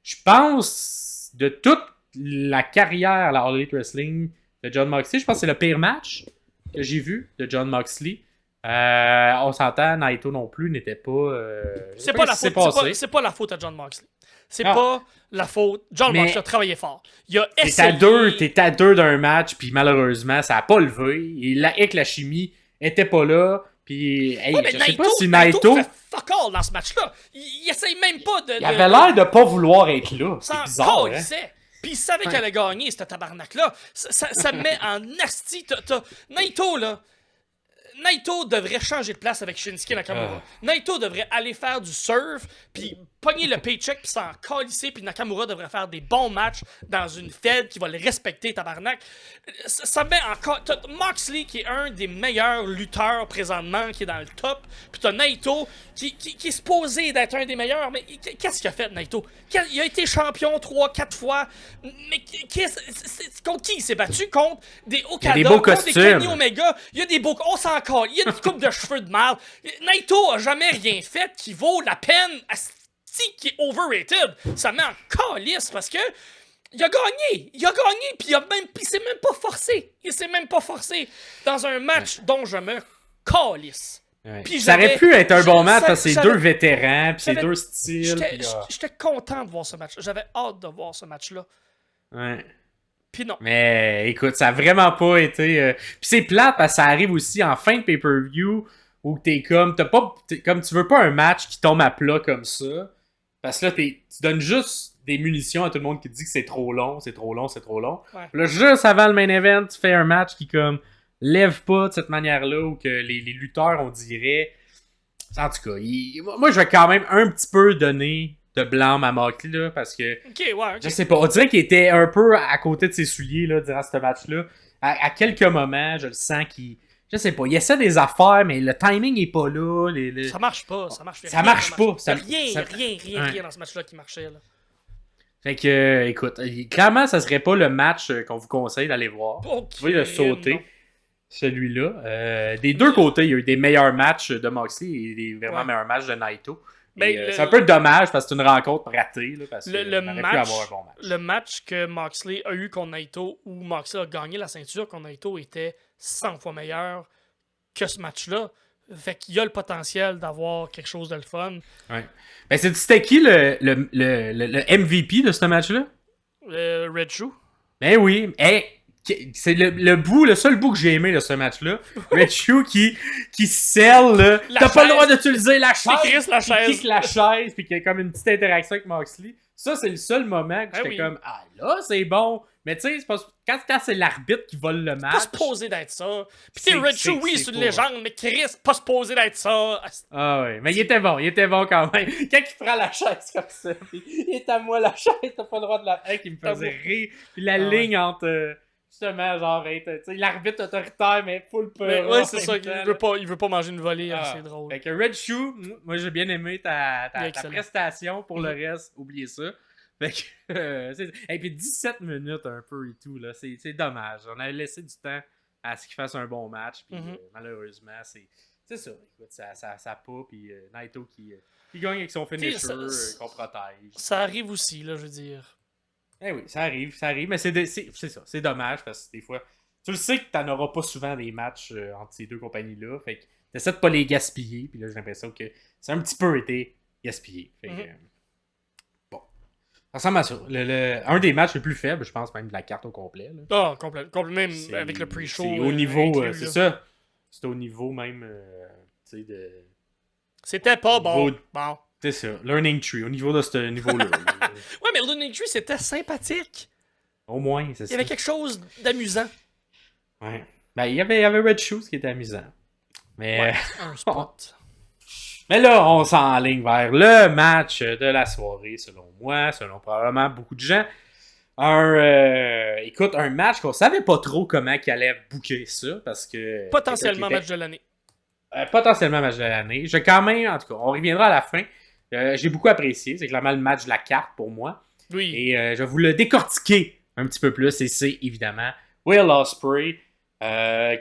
je pense de toute la carrière à la All Elite Wrestling de Jon Moxley, je pense que c'est le pire match que j'ai vu de Jon Moxley. On s'entend, Naito non plus n'était pas. C'est pas la faute à Jon Moxley. C'est pas la faute. Jon Moxley a travaillé fort. Il a essayé. T'es à deux d'un match, puis malheureusement, ça a pas levé. Et que la chimie était pas là. Puis, hey, je sais pas si Naito fait fuck all dans ce match-là. Il essaye même pas de. Il avait l'air de pas vouloir être là. C'est bizarre. Hein? Puis il savait qu'elle allait gagner, ce tabarnak-là. Ça me met en asti. Naito, là. Naito devrait changer de place avec Shinsuke Nakamura. Naito devrait aller faire du surf, puis pogner le paycheck, puis s'en calisser, puis Nakamura devrait faire des bons matchs dans une fed qui va le respecter, tabarnak. Ça met encore... T'as Moxley, qui est un des meilleurs lutteurs présentement, qui est dans le top, puis t'as Naito, qui est supposé d'être un des meilleurs, mais qu'est-ce qu'il a fait, Naito? Il a été champion 3-4 fois, mais contre qui il s'est battu? Contre des Okada, contre des Kenny Omega, il y a des beaux... On s'en colle, il y a une coupe de cheveux de merde. Naito a jamais rien fait qui vaut la peine qui est overrated. Ça met en calice parce que il a gagné, puis il s'est même pas forcé. Il s'est même pas forcé dans un match dont je me calisse. Ouais. Ça aurait pu être un bon match parce que c'est deux vétérans, puis c'est deux styles. J'étais content de voir ce match. J'avais hâte de voir ce match-là. Ouais. Puis non. Mais écoute, ça a vraiment pas été. Puis c'est plate parce que ça arrive aussi en fin de pay-per-view où t'es comme. Comme tu veux pas un match qui tombe à plat comme ça. Parce que là, tu donnes juste des munitions à tout le monde qui te dit que c'est trop long, c'est trop long, c'est trop long. Ouais. Là, juste avant le main event, tu fais un match qui comme lève pas de cette manière-là ou que les lutteurs, on dirait, En tout cas, moi, je vais quand même un petit peu donner de blâme à Moxley, là, parce que... Ok, ouais, ok. Je sais pas, on dirait qu'il était un peu à côté de ses souliers là, durant ce match-là. À quelques moments, je le sens qu'il... Je sais pas, il essaie des affaires, mais le timing est pas là. Ça marche pas, ça marche Ça marche pas. Rien dans ce match-là qui marchait. Là. Fait que, écoute, clairement, ça serait pas le match qu'on vous conseille d'aller voir. Ok, Vous pouvez le sauter, non. celui-là. Des deux côtés, il y a eu des meilleurs matchs de Moxley et des vraiment meilleurs matchs de Naito. C'est un peu dommage parce que c'est une rencontre ratée. Là, parce le qu'on aurait match, pu avoir un bon match. Le match que Moxley a eu contre Naito, où Moxley a gagné la ceinture contre Naito, était 100 fois meilleur que ce match-là. Fait qu'il y a le potentiel d'avoir quelque chose de le fun. Ouais. Ben, c'était qui le MVP de ce match-là? Red Shoe. Ben oui. Hey, c'est le seul bout que j'ai aimé de ce match-là. Red Shoe qui scelle, là. T'as pas le droit d'utiliser la chaise. Qui crisse la chaise. Qui kick la chaise, puis qu'il y a comme une petite interaction avec Moxley. Ça, c'est le seul moment que j'étais comme, ah là, c'est bon. Mais tu sais, quand c'est l'arbitre qui vole le match. Pas supposé d'être ça. Pis tu sais, Red Shoe, oui, c'est une légende, mais Chris, pas supposé d'être ça. Ah ouais, mais il était bon quand même. Quand il prend la chaise comme ça, pis il est à moi la chaise, t'as pas le droit de la. Hey, qui me faisait rire. Puis la ligne entre. Justement, genre, l'arbitre autoritaire, mais full peur. Ouais, c'est ça, il veut pas manger une volée, c'est drôle. Fait que Red Shoe, moi j'ai bien aimé ta prestation. Pour le reste, oubliez ça. Fait que, et puis 17 minutes un peu et tout, là, c'est dommage. On avait laissé du temps à ce qu'il fasse un bon match, puis malheureusement, c'est ça. Écoute, ça pas, puis Naito qui gagne avec son finisher qu'on protège. Ça arrive aussi, là, je veux dire. Eh oui, ça arrive, mais c'est ça, c'est dommage, parce que des fois, tu le sais que t'en auras pas souvent des matchs entre ces deux compagnies-là, fait que t'essaies de pas les gaspiller, puis là, j'ai l'impression que c'est un petit peu été gaspillé. Fait que, bon. Ça ressemble à ça. Un des matchs les plus faibles, je pense, même de la carte au complet. Là. Ah, complètement, même avec le pre-show. C'est au niveau, c'est ça. C'est au niveau même, tu sais, de... C'était pas bon. Bon. C'est ça, Learning Tree, au niveau de ce niveau-là. Ouais, mais Learning Tree, c'était sympathique. Au moins, c'est ça. Il y avait quelque chose d'amusant. Ouais. Ben, il y avait Red Shoes qui était amusant. Mais... Ouais, un spot. Mais là, on s'enligne vers le match de la soirée, selon moi, selon probablement beaucoup de gens. Écoute, un match qu'on savait pas trop comment il allait booker ça, parce que... Potentiellement match de l'année. Potentiellement match de l'année. Je quand même, en tout cas, on reviendra à la fin. J'ai beaucoup apprécié. C'est clairement le match de la carte pour moi. Oui. Et je vais vous le décortiquer un petit peu plus. Et c'est évidemment Will Ospreay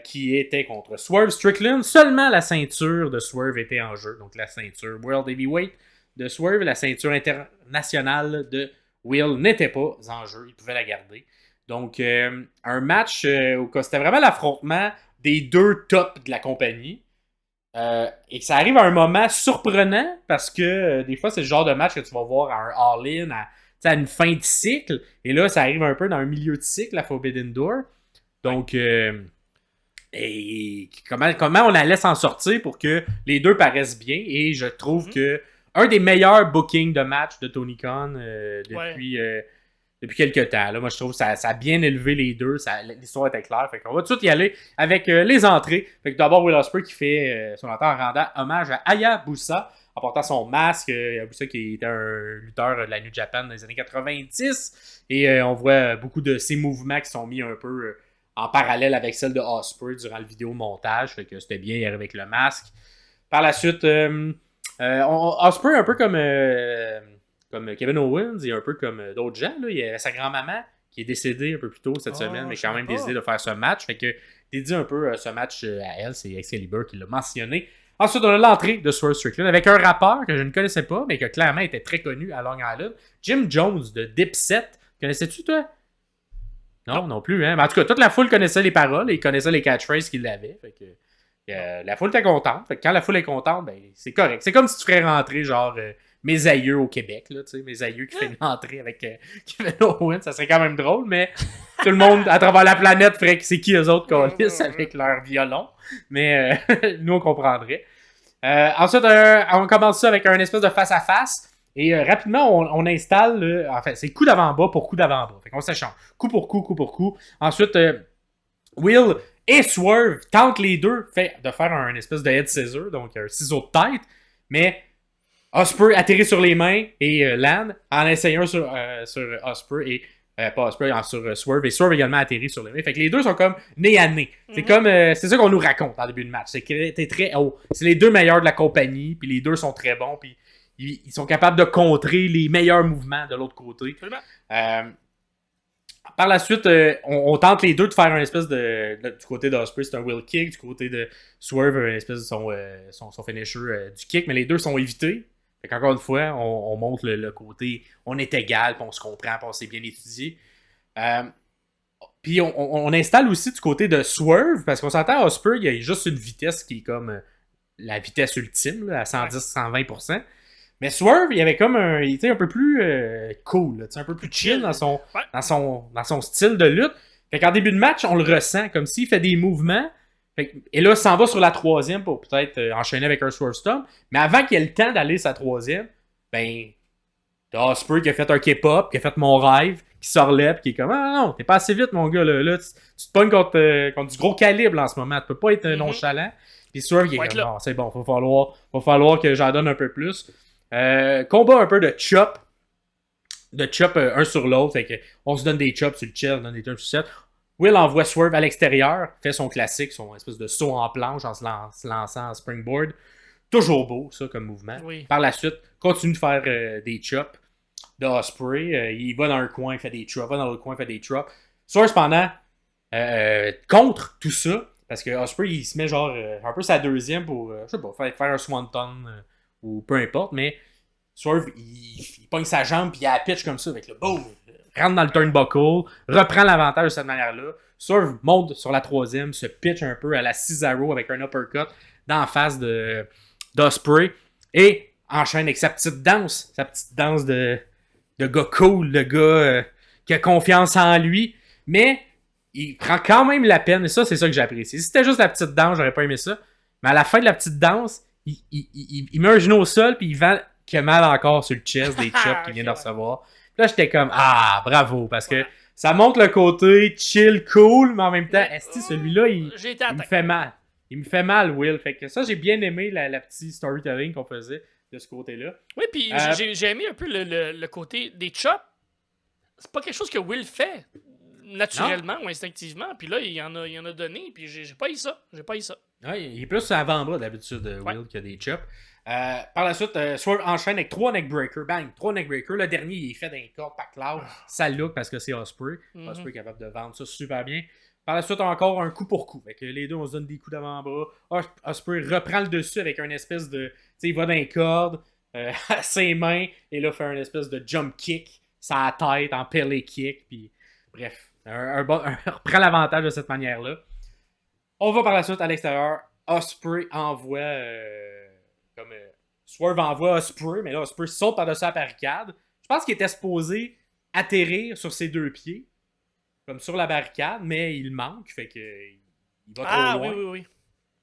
qui était contre Swerve Strickland. Seulement la ceinture de Swerve était en jeu. Donc la ceinture World Heavyweight de Swerve. La ceinture internationale de Will n'était pas en jeu. Il pouvait la garder. Donc un match où c'était vraiment l'affrontement des deux tops de la compagnie. Et que ça arrive à un moment surprenant parce que des fois c'est le genre de match que tu vas voir à un all-in, à une fin de cycle. Et là, ça arrive un peu dans un milieu de cycle, la Forbidden Door. Donc, comment on allait s'en sortir pour que les deux paraissent bien. Et je trouve que un des meilleurs bookings de match de Tony Khan depuis quelques temps. Là, moi, je trouve que ça a bien élevé les deux. L'histoire était claire. Fait qu'on va tout de suite y aller avec les entrées. Fait que d'abord, Will Ospreay qui fait son entrée en rendant hommage à Hayabusa en portant son masque. Hayabusa qui était un lutteur de la New Japan dans les années 90. Et on voit beaucoup de ses mouvements qui sont mis un peu en parallèle avec celle de Ospreay durant le vidéo montage. Fait que c'était bien, il arrive avec le masque. Par la suite, Ospreay un peu comme Kevin Owens et un peu comme d'autres gens. Là. Il y a sa grand-maman qui est décédée un peu plus tôt cette semaine, mais quand même décidé de faire ce match. Fait que dédié un peu ce match à elle, c'est Excalibur qui l'a mentionné. Ensuite, on a l'entrée de Swerve Strickland avec un rappeur que je ne connaissais pas, mais qui clairement était très connu à Long Island. Jim Jones de Dipset. Connaissais-tu, toi? Non plus. Hein? Mais en tout cas, toute la foule connaissait les paroles et il connaissait les catchphrases qu'il avait. Fait que la foule était contente. Fait que quand la foule est contente, ben, c'est correct. C'est comme si tu ferais rentrer genre... mes aïeux au Québec, là, tu sais, mes aïeux qui fait une entrée avec Kevin Owens, ça serait quand même drôle, mais tout le monde à travers la planète ferait que c'est qui eux autres qu'on lisse avec leur violon, mais nous on comprendrait. Ensuite, on commence ça avec un espèce de face-à-face, et rapidement on installe, en fait, c'est coup d'avant-bas pour coup d'avant-bas, fait qu'on s'échange, coup pour coup. Ensuite, Will Et Swerve tente les deux de faire un espèce de head scissor, donc un ciseau de tête, mais Ospreay atterrit sur les mains et land en essayant sur Ospreay et pas Ospreay, sur Swerve, et Swerve également atterrit sur les mains. Fait que les deux sont comme nez à nez. C'est comme c'est ça qu'on nous raconte en début de match. C'est que t'es très haut. C'est les deux meilleurs de la compagnie, puis les deux sont très bons, puis ils sont capables de contrer les meilleurs mouvements de l'autre côté. Par la suite, on tente les deux de faire un espèce du côté d'Ospreay, c'est un wheel kick. Du côté de Swerve, une espèce de son finisher du kick. Mais les deux sont évités. Fait qu'encore une fois, on montre le côté on est égal, puis on se comprend, puis on s'est bien étudié. Puis on installe aussi du côté de Swerve, parce qu'on s'entend à Ospreay, il y a juste une vitesse qui est comme la vitesse ultime, là, à 110-120%. Mais Swerve, il avait comme il était un peu plus cool, là, un peu plus chill dans son style de lutte. Fait qu'en début de match, on le ressent, comme s'il fait des mouvements. Et là, il s'en va sur la troisième pour peut-être enchaîner avec un Swerve Stomp. Mais avant qu'il ait le temps d'aller sa troisième, ben, t'as Ospreay qui a fait un K-pop, qui a fait mon rêve, qui se relève, qui est comme ah non, t'es pas assez vite, mon gars. Là tu te pognes contre du gros calibre là, en ce moment. Tu peux pas être nonchalant. Puis Swerve, il est comme non, c'est bon, va falloir que j'en donne un peu plus. Combat un peu de chop. Un sur l'autre. Fait que on se donne des chops sur le chest, on donne des turns sur le set. Will envoie Swerve à l'extérieur, fait son classique, son espèce de saut en planche en se lançant en springboard. Toujours beau, ça, comme mouvement. Oui. Par la suite, continue de faire des chops d'Ospreay. Il va dans un coin, il fait des chops. Va dans l'autre coin, il fait des chops. Swerve, cependant, contre tout ça, parce que Ospreay, il se met genre un peu sa deuxième pour, je sais pas, faire un swanton ou peu importe, mais Swerve, il pogne sa jambe puis il a la pitch comme ça avec le boom, rentre dans le turnbuckle, reprend l'avantage de cette manière-là. Swerve monte sur la troisième, se pitch un peu à la Cesaro avec un uppercut d'en face d'Ospreay et enchaîne avec sa petite danse de gars cool, de gars qui a confiance en lui, mais il prend quand même la peine, et ça, c'est ça que j'apprécie. Si c'était juste la petite danse, j'aurais pas aimé ça, mais à la fin de la petite danse, il met un genou au sol puis il vend qu'il a mal encore sur le chest des chops qu'il vient de recevoir. Puis là, j'étais comme, ah, bravo, parce que ça montre le côté chill, cool, mais en même temps, est-ce que celui-là, il me fait mal. Il me fait mal, Will. Fait que ça, j'ai bien aimé la petite storytelling qu'on faisait de ce côté-là. Oui, puis j'ai aimé un peu le côté des chops. C'est pas quelque chose que Will fait naturellement ou instinctivement. Puis là, il en a donné, puis j'ai pas eu ça. Ouais, il est plus avant-bras d'habitude, Will, que des chops. Par la suite, Swerve enchaîne avec 3 neckbreakers. Bang, 3 neckbreakers. Le dernier, il est fait d'un corps par Cloud. Ça look parce que c'est Ospreay. Ospreay est capable de vendre ça super bien. Par la suite, encore un coup pour coup. Fait que les deux, on se donne des coups d'avant-bras. Ospreay reprend le dessus avec une espèce de... Tu sais, il va dans les cordes, à ses mains, et là, fait une espèce de jump kick, sa tête en pellet kick. Puis, bref, reprend l'avantage de cette manière-là. On va par la suite à l'extérieur. Ospreay envoie... Swerve envoie Ospreay, mais là, Ospreay saute par-dessus la barricade. Je pense qu'il était supposé atterrir sur ses deux pieds, comme sur la barricade, mais il manque, fait que il va trop loin. Oui.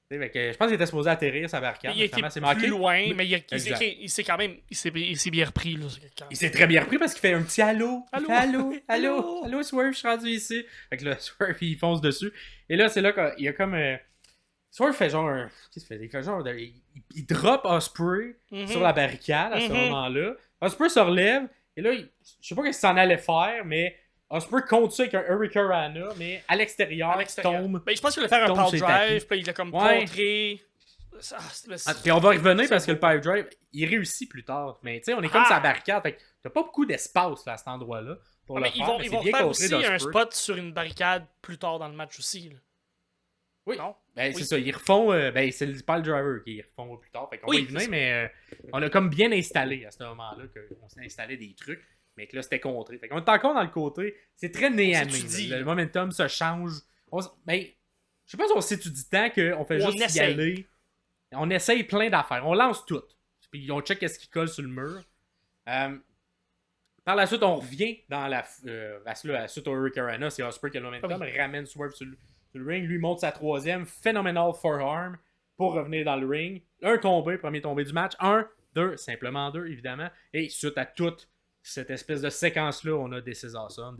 Fait que, je pense qu'il était supposé atterrir sa barricade. Il était plus loin, mais il s'est quand même il s'est bien repris. Là, il s'est très bien repris parce qu'il fait un petit allô. Allô, Swerve, je suis rendu ici. Fait que là, Swerve, il fonce dessus. Et là, c'est là qu'il y a comme... Swerve fait genre qu'est-ce qu'il fait? Il fait genre il drop Ospreay sur la barricade à ce moment-là. Ospreay se relève et là, je sais pas ce qu'il s'en allait faire, mais Ospreay compte ça avec un Hurricanrana, mais à l'extérieur, il tombe. Ben, je pense qu'il allait faire un power drive, puis il a comme contré. Puis on va revenir parce que le pipe drive, il réussit plus tard. Mais tu sais, on est comme sa barricade, fait que t'as pas beaucoup d'espace là, à cet endroit-là pour le faire. Ils vont faire aussi un spot sur une barricade plus tard dans le match aussi. Là. Oui. Non? Ben, c'est ça, ils refont. C'est le pile driver qui refont plus tard. Fait qu'on va y venir, mais on a comme bien installé à ce moment-là qu'on s'est installé des trucs, mais que là c'était contré. Fait qu'on est encore dans le côté. C'est très né à né. Le momentum se change. Je sais pas si on s'étudie tant qu'on fait juste y aller. On essaye plein d'affaires. On lance tout. Puis on check ce qui colle sur le mur. Par la suite, on revient dans la suite au Hurricanrana. C'est Ospreay qui a le momentum, ramène Swerve sur le ring. Lui monte sa troisième. Phénoménal forearm pour revenir dans le ring. Premier tombé du match. 1, 2, simplement 2, évidemment. Et suite à toute cette espèce de séquence-là, on a This is awesome,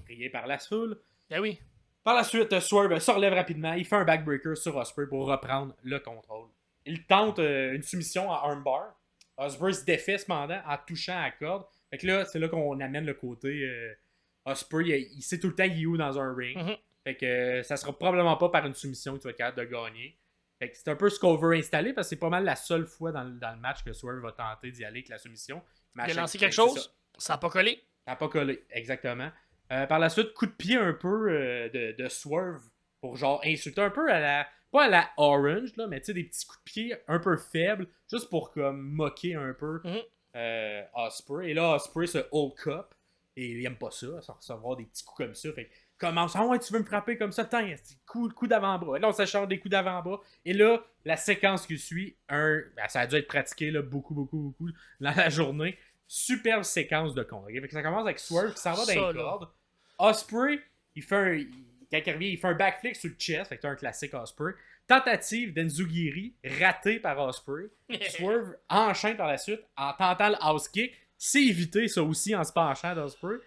crié par la foule. Ben oui. Par la suite, Swerve se relève rapidement. Il fait un backbreaker sur Ospreay pour reprendre le contrôle. Il tente une soumission à armbar. Ospreay se défait cependant en touchant à la corde. Fait que là, c'est là qu'on amène le côté Ospreay. Il sait tout le temps qu'il est où dans un ring. Fait que ça sera probablement pas par une soumission que tu vas être capable de gagner. Fait que c'est un peu ce qu'on veut installer parce que c'est pas mal la seule fois dans le match que Swerve va tenter d'y aller avec la soumission. Il a lancé quelque chose, ça n'a pas collé. Ça n'a pas collé, exactement. Par la suite, coup de pied un peu de Swerve pour genre insulter un peu pas à la Orange, là, mais tu sais, des petits coups de pied un peu faibles, juste pour comme moquer un peu Ospreay. Et là, Ospreay se Hulk up et il aime pas ça, recevoir des petits coups comme ça. Fait que commence, ouais, tu veux me frapper comme ça, tiens, coup d'avant-bras. Là, on s'échange des coups d'avant-bras. Et là, la séquence qui suit, ça a dû être pratiqué là, beaucoup dans la journée. Superbe séquence de con. Okay? Fait que ça commence avec Swerve qui s'en va dans les cordes. Ospreay, quand il revient, il fait un backflip sur le chest. Fait que c'est un classique Ospreay. Tentative d'Enzugiri, ratée par Ospreay. Swerve enchaîne par la suite en tentant le house kick. C'est évité ça aussi en se penchant d'Ospreay.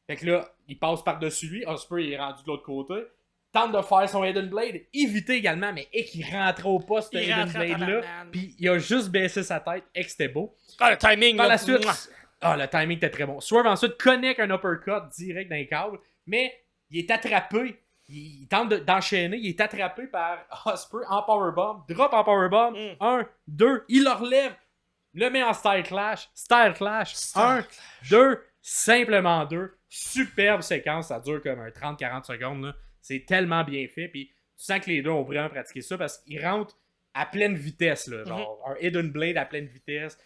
Fait que là, il passe par-dessus lui. Ospreay est rendu de l'autre côté. Tente de faire son Hidden Blade. Évité également, mais qu'il rentre au poste ce Hidden Blade-là. Puis il a juste baissé sa tête et que c'était beau. Ah, le timing. Par la suite, le timing était très bon. Swerve ensuite connecte un uppercut direct dans les câbles, mais il est attrapé. Il tente d'enchaîner. Il est attrapé par Ospreay en powerbomb. Drop en powerbomb. 1, 2. Il le relève. Le met en Style Clash. 1, 2. Simplement 2. Superbe séquence. Ça dure comme un 30-40 secondes. Là. C'est tellement bien fait. Puis tu sens que les deux ont vraiment pratiqué ça parce qu'ils rentrent à pleine vitesse. Là, genre un Hidden Blade à pleine vitesse.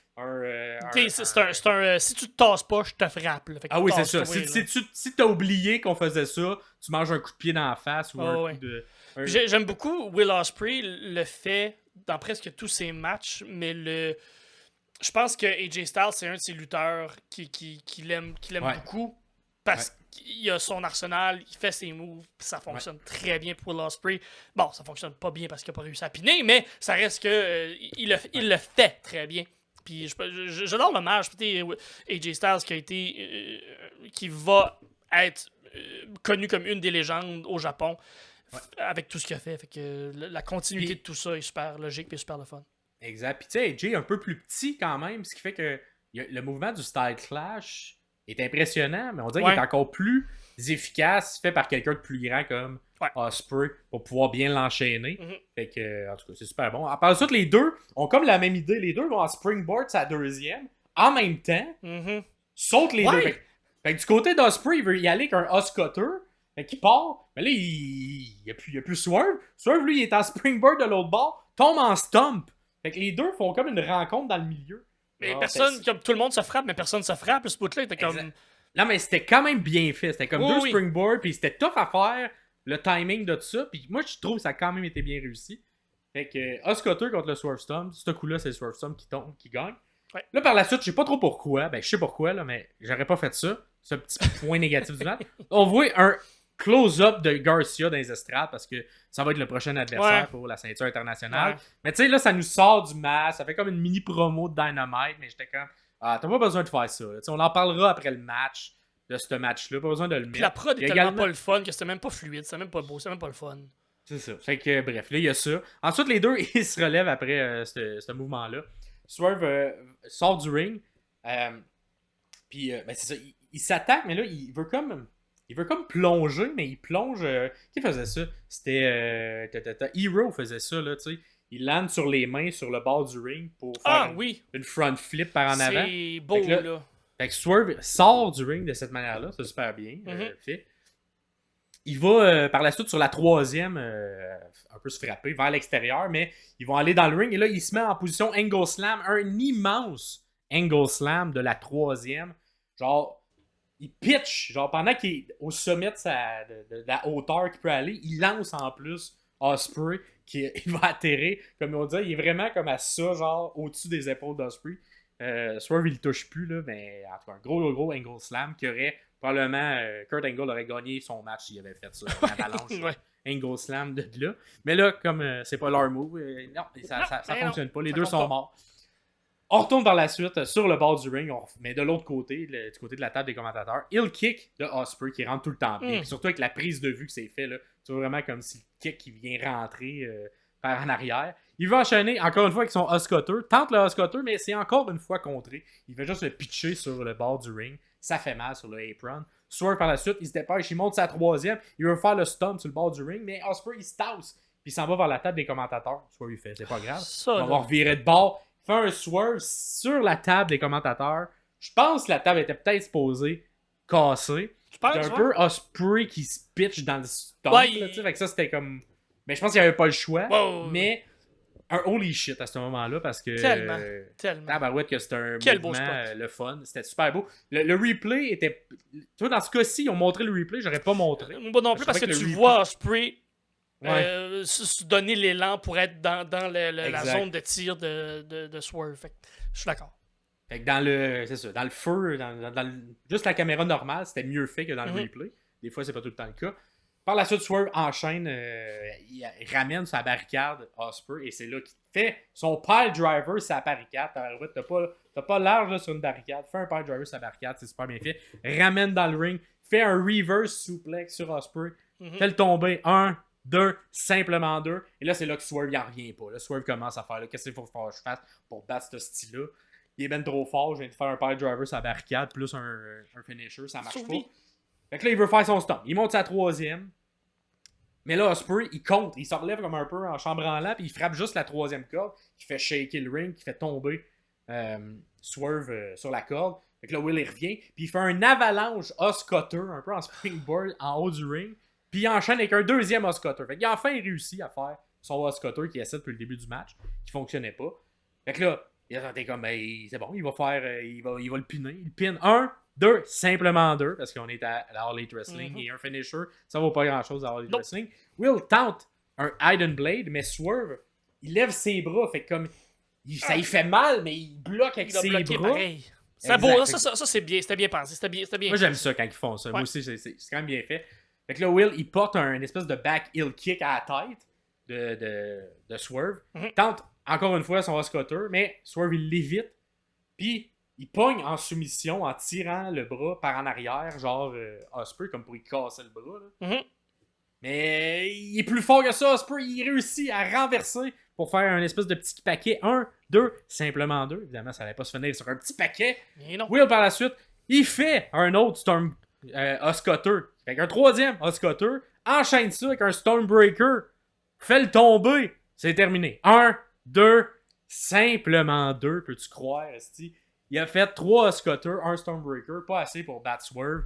Si tu te tasses pas, je te frappe. Là. Oui, c'est ça. Si t'as oublié qu'on faisait ça, tu manges un coup de pied dans la face ou un coup de... J'aime beaucoup Will Ospreay le fait dans presque tous ses matchs, mais je pense que AJ Styles, c'est un de ses lutteurs qui l'aime beaucoup parce qu'il a son arsenal, il fait ses moves, puis ça fonctionne très bien pour Will Ospreay. Bon, ça fonctionne pas bien parce qu'il n'a pas réussi à piner, mais ça reste que il le fait très bien. Puis j'adore l'hommage. AJ Styles qui va être connu comme une des légendes au Japon avec tout ce qu'il a fait. Fait que la continuité de tout ça est super logique et super le fun. Exact. Puis tu sais, AJ est un peu plus petit quand même, ce qui fait que le mouvement du Style Clash est impressionnant, mais on dirait qu'il est encore plus efficace, fait par quelqu'un de plus grand comme Ospreay pour pouvoir bien l'enchaîner. Fait que, en tout cas, c'est super bon. Par la suite, les deux ont comme la même idée. Les deux vont en springboard sa deuxième en même temps. Sautent les deux. Fait que du côté d'Ospreay, il veut y aller avec un Oscutter. Fait qu'il part. Mais là, il n'y a plus Swerve. Swerve, lui, il est en springboard de l'autre bord. Tombe en stomp. Fait que les deux font comme une rencontre dans le milieu. Mais comme tout le monde se frappe, mais personne se frappe. Ce bout-là était comme... Non, mais c'était quand même bien fait. C'était comme deux springboards, puis c'était tough à faire, le timing de tout ça. Puis moi, je trouve que ça a quand même été bien réussi. Fait que Oscutter contre le Swerve Stomp, ce coup-là, c'est le Swerve Stomp qui gagne. Là, par la suite, je sais pas trop pourquoi. Ben, je sais pourquoi, là, mais j'aurais pas fait ça. C'est un petit point négatif du match. On voit un close-up de Garcia dans les estrades parce que ça va être le prochain adversaire pour la ceinture internationale. Mais tu sais, là, ça nous sort du match. Ça fait comme une mini promo de Dynamite, mais j'étais comme... t'as pas besoin de faire ça. On en parlera après le match de ce match-là. Pas besoin de le mettre. Puis la prod est tellement pas le fun que c'était même pas fluide, c'était même pas beau, c'était même pas le fun. C'est ça. Fait que bref, là, il y a ça. Ensuite, les deux, ils se relèvent après ce mouvement-là. Swerve sort du ring. Puis, ben, c'est ça. Il s'attaque, mais là, il veut comme plonger, mais il plonge... qui faisait ça? C'était... Hero faisait ça, là, tu sais. Il lande sur les mains sur le bord du ring pour faire une front flip par en avant. C'est beau, là. Fait que Swerve sort du ring de cette manière-là. C'est super bien fait. Il va par la suite sur la troisième un peu se frapper vers l'extérieur, mais ils vont aller dans le ring et là, il se met en position Angle Slam. Un immense Angle Slam de la troisième. Genre, il pitch. Genre, pendant qu'il est au sommet de la hauteur qu'il peut aller, il lance en plus Ospreay il va atterrir. Comme on dit, il est vraiment comme à ça, genre au-dessus des épaules d'Ospreay. Swerve, il le touche plus, là, mais en tout cas, un gros Angle Slam qui aurait probablement. Kurt Angle aurait gagné son match s'il avait fait ça. Une avalanche Angle Slam de là. Mais là, comme c'est pas leur move, non, ça fonctionne pas. Les deux sont morts. On retourne par la suite sur le bord du ring, mais de l'autre côté, du côté de la table des commentateurs, heel kick de Ospreay qui rentre tout le temps bien. Puis surtout avec la prise de vue que c'est fait, là, tu vois vraiment comme si le kick qui vient rentrer par en arrière. Il va enchaîner encore une fois avec son Oscutter, tente le Oscutter, mais c'est encore une fois contré. Il va juste le pitcher sur le bord du ring. Ça fait mal sur le apron. Swerve par la suite, il se dépêche, il monte sa troisième, il veut faire le stomp sur le bord du ring, mais Ospreay il se tasse. Puis il s'en va vers la table des commentateurs. Swerve il fait, c'est pas grave. On va revirer de bord. Fait un swerve sur la table des commentateurs. Je pense que la table était peut-être supposée casser. C'est un peu Ospreay qui se pitch dans le stomp. Fait que ça, c'était comme... Mais je pense qu'il n'y avait pas le choix. Mais un holy shit à ce moment-là parce que... Tellement. Tabarouette que c'était un Quel mouvement, beau spot. le fun. C'était super beau. Le replay était... Tu vois, dans ce cas-ci, ils ont montré le replay. J'aurais pas montré. Moi non plus parce que tu vois Ospreay donner l'élan pour être dans la zone de tir de Swerve. Fait que je suis d'accord. Fait que dans le feu, juste la caméra normale, c'était mieux fait que dans le replay. Des fois, c'est pas tout le temps le cas. Par la suite, Swerve enchaîne, il ramène sa barricade Ospreay et c'est là qu'il fait son pile driver sa barricade. T'as pas large là, sur une barricade. Fais un pile driver sa barricade, c'est super bien fait. Ramène dans le ring, fait un reverse suplex sur Ospreay, fait le tomber 1, 2, simplement 2. Et là, c'est là que Swerve n'en revient pas. Là, Swerve commence à faire, qu'est-ce qu'il faut que je fasse pour battre ce style-là. Il est ben trop fort, je viens de faire un pile driver sa barricade plus un finisher, ça marche pas. Fait que là, il veut faire son stomp. Il monte sa troisième. Mais là, Ospreay, il compte. Il se relève comme un peu en chambranlant, puis il frappe juste la troisième corde, qui fait shaker le ring, qui fait tomber Swerve sur la corde. Fait que là, Will, il revient, puis il fait un avalanche Oscutter, un peu en springboard, en haut du ring, puis il enchaîne avec un deuxième Oscutter. Fait qu'il a enfin réussi à faire son Oscutter qui essaie depuis le début du match, qui fonctionnait pas. Fait que là, il a comme, ben, c'est bon, il va faire, il va le piner. Il pine 1, 2, simplement 2, parce qu'on est à la All Elite Wrestling, et un finisher, ça vaut pas grand-chose à All Elite Wrestling. Will tente un Hidden Blade, mais Swerve, il lève ses bras, fait comme, ça y fait mal, mais il bloque avec ses bras. Pareil. C'est beau, ça c'est bien, c'était bien pensé, c'était bien. Moi, j'aime ça quand ils font ça. Moi aussi, c'est quand même bien fait. Fait que là, Will, il porte un espèce de back heel kick à la tête de Swerve. Tente encore une fois son Oscutter, mais Swerve, il l'évite. Puis, il pogne en soumission en tirant le bras par en arrière, genre Ospreay, comme pour y casser le bras. Là. Mais il est plus fort que ça, Ospreay. Il réussit à renverser pour faire un espèce de petit paquet. 1, 2, simplement 2. Évidemment, ça n'allait pas se finir sur un petit paquet. Will, par la suite, il fait un autre Storm Oscutter. Fait un troisième Oscutter. Enchaîne ça avec un Stormbreaker. Fait le tomber. C'est terminé. 1, 2, simplement 2. Peux-tu croire, esti? Il a fait 3 Oscutter, un Stormbreaker. Pas assez pour battre Swerve.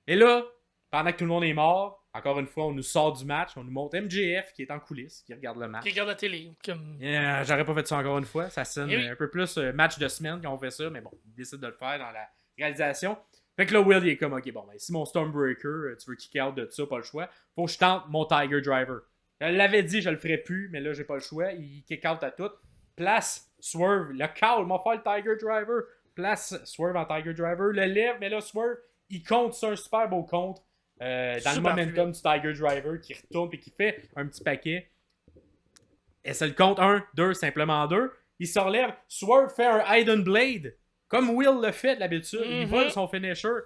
Et là, pendant que tout le monde est mort, encore une fois, on nous sort du match. On nous montre MJF qui est en coulisses, qui regarde le match. Qui regarde la télé. J'aurais pas fait ça encore une fois. Ça sonne un peu plus match de semaine quand on fait ça. Mais bon, il décide de le faire dans la réalisation. Fait que là, Will, il est comme, ok, bon, ben, si mon Stormbreaker, tu veux kick out de ça, pas le choix. Faut que je tente mon Tiger Driver. Je l'avais dit, je le ferais plus, mais là, j'ai pas le choix. Il kick out à tout. Place Swerve, le call, m'a fait le Tiger Driver. Place Swerve en Tiger Driver, le lève, mais là, Swerve, il compte sur un super beau contre dans le momentum du Tiger Driver qui retourne et qui fait un petit paquet. Et c'est le compte 1, 2, simplement 2. Il se relève, Swerve fait un Hidden Blade, comme Will le fait d'habitude. Il vole son finisher.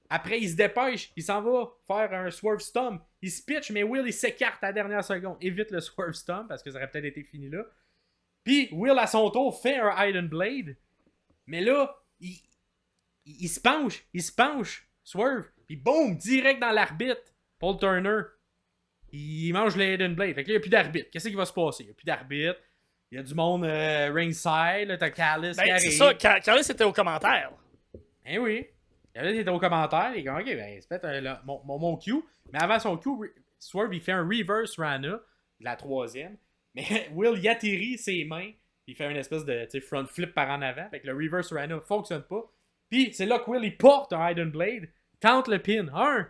Après, il se dépêche, il s'en va faire un Swerve Stomp. Il se pitch, mais Will, il s'écarte à la dernière seconde. Évite le Swerve Stomp parce que ça aurait peut-être été fini là. Puis, Will, à son tour, fait un Hidden Blade. Mais là, il se penche, Swerve. Puis, boum, direct dans l'arbitre. Paul Turner, il mange le Hidden Blade. Fait que là, il n'y a plus d'arbitre. Qu'est-ce qui va se passer? Il n'y a plus d'arbitre. Il y a du monde ringside. Là, t'as Callis qui arrive. C'est ça, Callis était au commentaire. Ben oui. Callis était au commentaire. Il est comme, ok, ben, c'est peut-être mon Q. Mais avant son Q, Swerve, il fait un reverse Rana, la troisième. Mais Will, il atterrit ses mains. Il fait une espèce de front flip par en avant. Fait que le reverse Rana ne fonctionne pas. Puis c'est là que Will, il porte un Hidden Blade. Tente le pin. 1,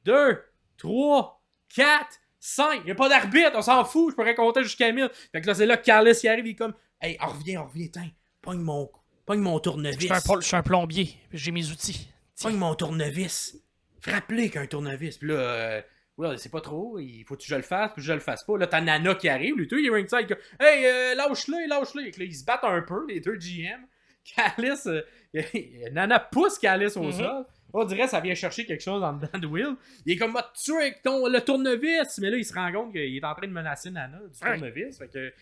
2, 3, 4, 5. Il n'y a pas d'arbitre. On s'en fout. Je pourrais compter jusqu'à 1000. Fait que là, c'est là que Callis y arrive. Il est comme, hey, on revient. Tiens, pogne mon tournevis. Je suis un plombier. J'ai mes outils. Pogne mon tournevis. Frappe-les qu'un tournevis. Puis là, Will, c'est pas trop, il faut que je le fasse, puis je le fasse pas. Là, t'as Nana qui arrive, lui, tout, il est ringside, hey, lâche-le, lâche-le. Et là, ils se battent un peu, les deux GM. Callis, Nana pousse Callis au sol. On dirait que ça vient chercher quelque chose en dedans de Will. Il est comme, va te tuer avec le tournevis. Mais là, il se rend compte qu'il est en train de menacer Nana du tournevis. Fait que,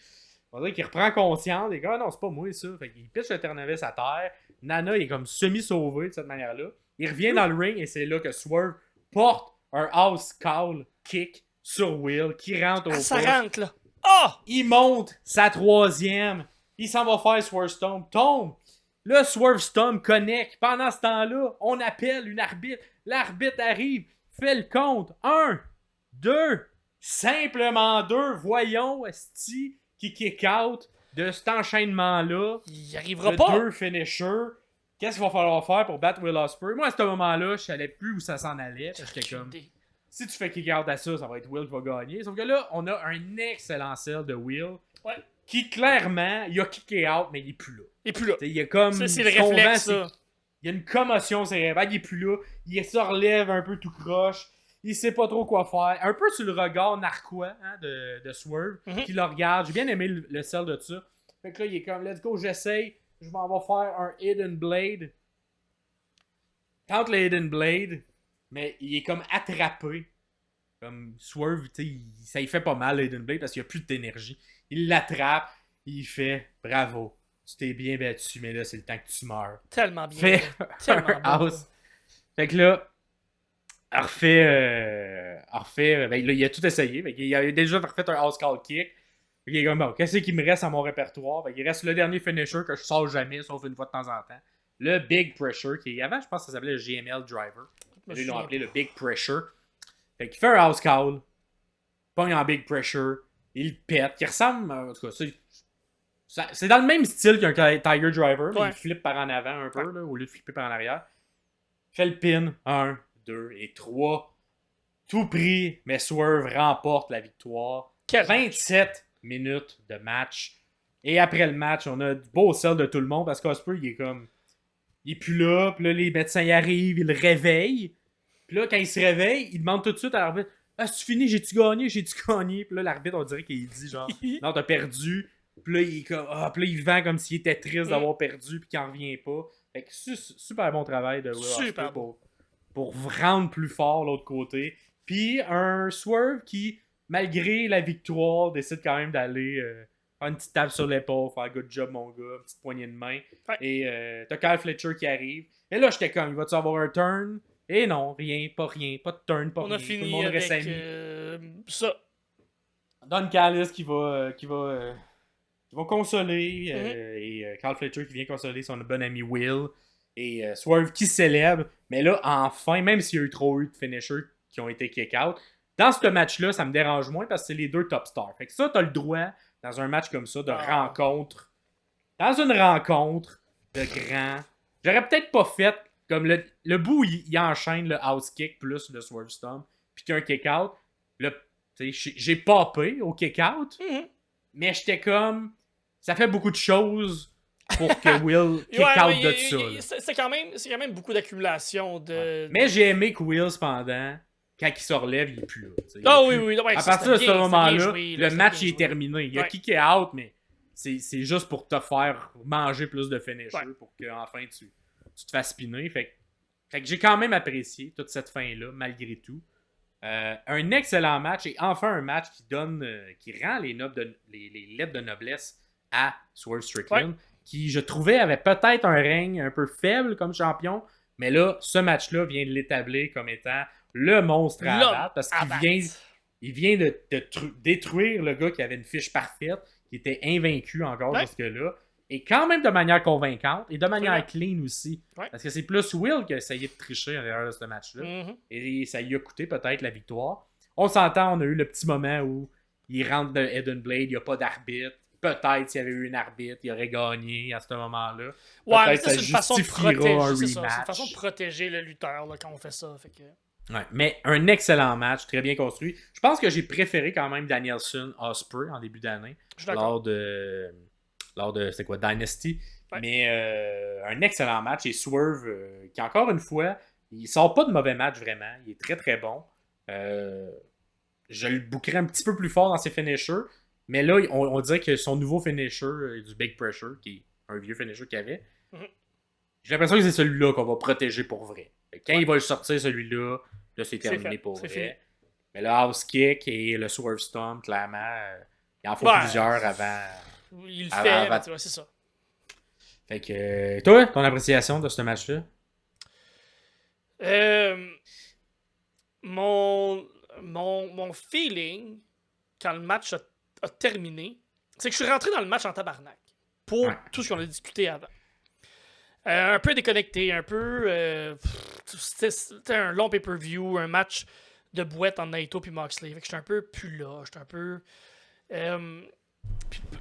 on dirait qu'il reprend conscience. Il est comme, ah non, c'est pas moi ça. Fait qu'il pitche le tournevis à terre. Nana il est comme semi-sauvé de cette manière-là. Il revient dans le ring et c'est là que Swerve porte un house call kick sur Will qui rentre au poste. Ça rentre là. Ah! Il monte sa troisième. Il s'en va faire Swerve Stomp. Tombe. Là, Swerve Stomp connecte. Pendant ce temps-là, on appelle une arbitre. L'arbitre arrive, fait le compte. 1, 2, simplement 2. Voyons, esti, qui kick out de cet enchaînement-là. Il arrivera pas. 2 finishers. Qu'est-ce qu'il va falloir faire pour battre Will Ospreay? Moi, à ce moment-là, je savais plus où ça s'en allait. J'étais comme, si tu fais kick out à ça, ça va être Will qui va gagner. Sauf que là, on a un excellent sell de Will. Ouais. Qui, clairement, il a kické out, mais il est plus là. Il est plus là. Il y a comme, ça, c'est le réflexe, ça. Il y a une commotion cérébrale, il est plus là. Il se relève un peu tout croche. Il sait pas trop quoi faire. Un peu sur le regard narquois de Swerve, qui le regarde. J'ai bien aimé le sell de ça. Fait que là, il est comme, let's go, j'essaye. Je m'en vais faire un Hidden Blade. Tente le Hidden Blade, mais il est comme attrapé. Comme Swerve, ça y fait pas mal le Hidden Blade parce qu'il n'y a plus d'énergie. Il l'attrape, il fait bravo. Tu t'es bien battu, mais là, c'est le temps que tu meurs. Tellement bien. Fait tellement un house. Fait que là, refait ben, là, il a tout essayé. Il a déjà refait un house call kick. Il est comme, bon, qu'est-ce qui me reste à mon répertoire? Il reste le dernier finisher que je sors jamais, sauf une fois de temps en temps. Le Big Pressure, qui avant, je pense que ça s'appelait le GML Driver. Ils l'ont appelé le Big Pressure. Fait qu'il fait un house call, pogne en Big Pressure, il pète, qui ressemble, en tout cas, c'est dans le même style qu'un Tiger Driver, mais il flippe par en avant un peu, là, au lieu de flipper par en arrière. Fait le pin, 1, 2 et 3. Tout pris, mais Swerve remporte la victoire. 27 minutes de match. Et après le match, on a du beau sell de tout le monde parce qu'Ospreay, il est comme... Il est plus là, puis là, les médecins y arrivent, ils le réveillent. Puis là, quand il se réveille, il demande tout de suite à l'arbitre, ah, c'est fini, j'ai-tu gagné? Puis là, l'arbitre, on dirait qu'il dit genre, non, t'as perdu. Puis là, il est comme, puis là, il vend comme s'il était triste d'avoir perdu, puis qu'il en revient pas. Fait que super bon travail de Will Ospreay pour rendre plus fort l'autre côté. Puis un Swerve qui, malgré la victoire, décide quand même d'aller faire une petite tape sur l'épaule, faire good job, mon gars, une petite poignée de main. Ouais. Et t'as Kyle Fletcher qui arrive. Et là, j'étais comme, il va-tu avoir un turn? Et non, rien, pas de turn, pas rien. On a fini avec ça. Don Callis qui va consoler. Et Kyle Fletcher qui vient consoler son bon ami Will. Et Swerve qui célèbre. Mais là, enfin, même s'il y a eu trop de finishers qui ont été kick-out, dans ce match-là, ça me dérange moins parce que c'est les deux top stars. Fait que ça, t'as le droit, dans un match comme ça, de rencontre. Dans une rencontre de grands. J'aurais peut-être pas fait comme le bout où il enchaîne le house kick plus le Swerve Stomp, puis qu'il y a un kick-out. J'ai popé au kick-out, mais j'étais comme... Ça fait beaucoup de choses pour que Will kick out de ça. C'est quand même beaucoup d'accumulation de... Ouais. Mais j'ai aimé que Will, cependant, quand il se relève, il est plus là. Ah oui, oui. À partir de ce moment-là, le match est terminé. Il a kické out, mais c'est juste pour te faire manger plus de finishers pour qu'enfin tu te fasses spinner. Fait que j'ai quand même apprécié toute cette fin-là, malgré tout. Un excellent match et enfin un match qui rend les lettres de noblesse à Swerve Strickland, qui je trouvais avait peut-être un règne un peu faible comme champion, mais là, ce match-là vient de l'établir comme étant le monstre à abattre parce qu'il vient de détruire le gars qui avait une fiche parfaite, qui était invaincu encore jusque-là, et quand même de manière convaincante et de manière clean aussi. Parce que c'est plus Will qui a essayé de tricher à l'intérieur de ce match-là. Et ça lui a coûté peut-être la victoire. On s'entend, on a eu le petit moment où il rentre de Hidden Blade, il n'y a pas d'arbitre. Peut-être s'il y avait eu un arbitre, il aurait gagné à ce moment-là. Ouais, mais c'est une façon de protéger. C'est une façon de protéger le lutteur là, quand on fait ça. Fait que... Ouais, mais un excellent match, très bien construit. Je pense que j'ai préféré quand même Danielson Ospreay en début d'année. Lors de c'est quoi, Dynasty. Ouais. Mais un excellent match. Et Swerve, qui encore une fois, il sort pas de mauvais match vraiment. Il est très très bon. Je le bookerais un petit peu plus fort dans ses finishers. Mais là, on dirait que son nouveau finisher du Big Pressure, qui est un vieux finisher qu'il avait, j'ai l'impression que c'est celui-là qu'on va protéger pour vrai. Quand il va le sortir, celui-là, là, c'est terminé pour vrai. Fini. Mais le House Kick et le Swerve Stomp, clairement, il en faut plusieurs avant. Il le fait, c'est ça. Fait que, toi, ton appréciation de ce match-là? Mon feeling, quand le match a terminé, c'est que je suis rentré dans le match en tabarnak. Pour tout ce qu'on a discuté avant. Un peu déconnecté, un peu... c'était un long pay-per-view, un match de boîte entre Naito puis Moxley. Fait que j'étais un peu plus là, j'étais un peu...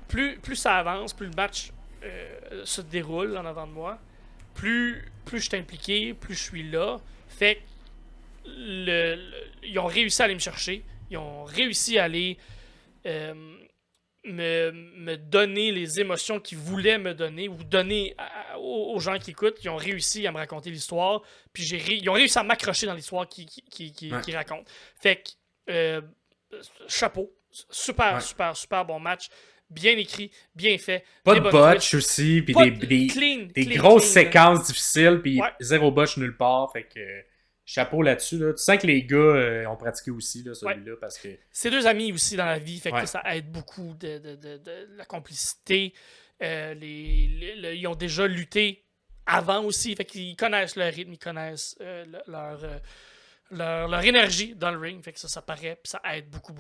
plus ça avance, plus le match se déroule en avant de moi, plus je suis impliqué, plus je suis là. Fait que ils ont réussi à aller me chercher. Ils ont réussi à aller me donner les émotions qu'ils voulaient me donner ou donner aux gens qui écoutent. Ils ont réussi à me raconter l'histoire. Puis ils ont réussi à m'accrocher dans l'histoire qu'ils racontent. Fait que chapeau. Super bon match. Bien écrit, bien fait. Pas de botch aussi, puis des grosses séquences difficiles, puis zéro botch nulle part. Fait que chapeau là-dessus. Là. Tu sens que les gars ont pratiqué aussi là, celui-là. Parce que... C'est deux amis aussi dans la vie, fait que ça aide beaucoup de la complicité. Ils ont déjà lutté avant aussi, fait qu'ils connaissent leur rythme, ils connaissent leur énergie dans le ring, fait que ça paraît, puis ça aide beaucoup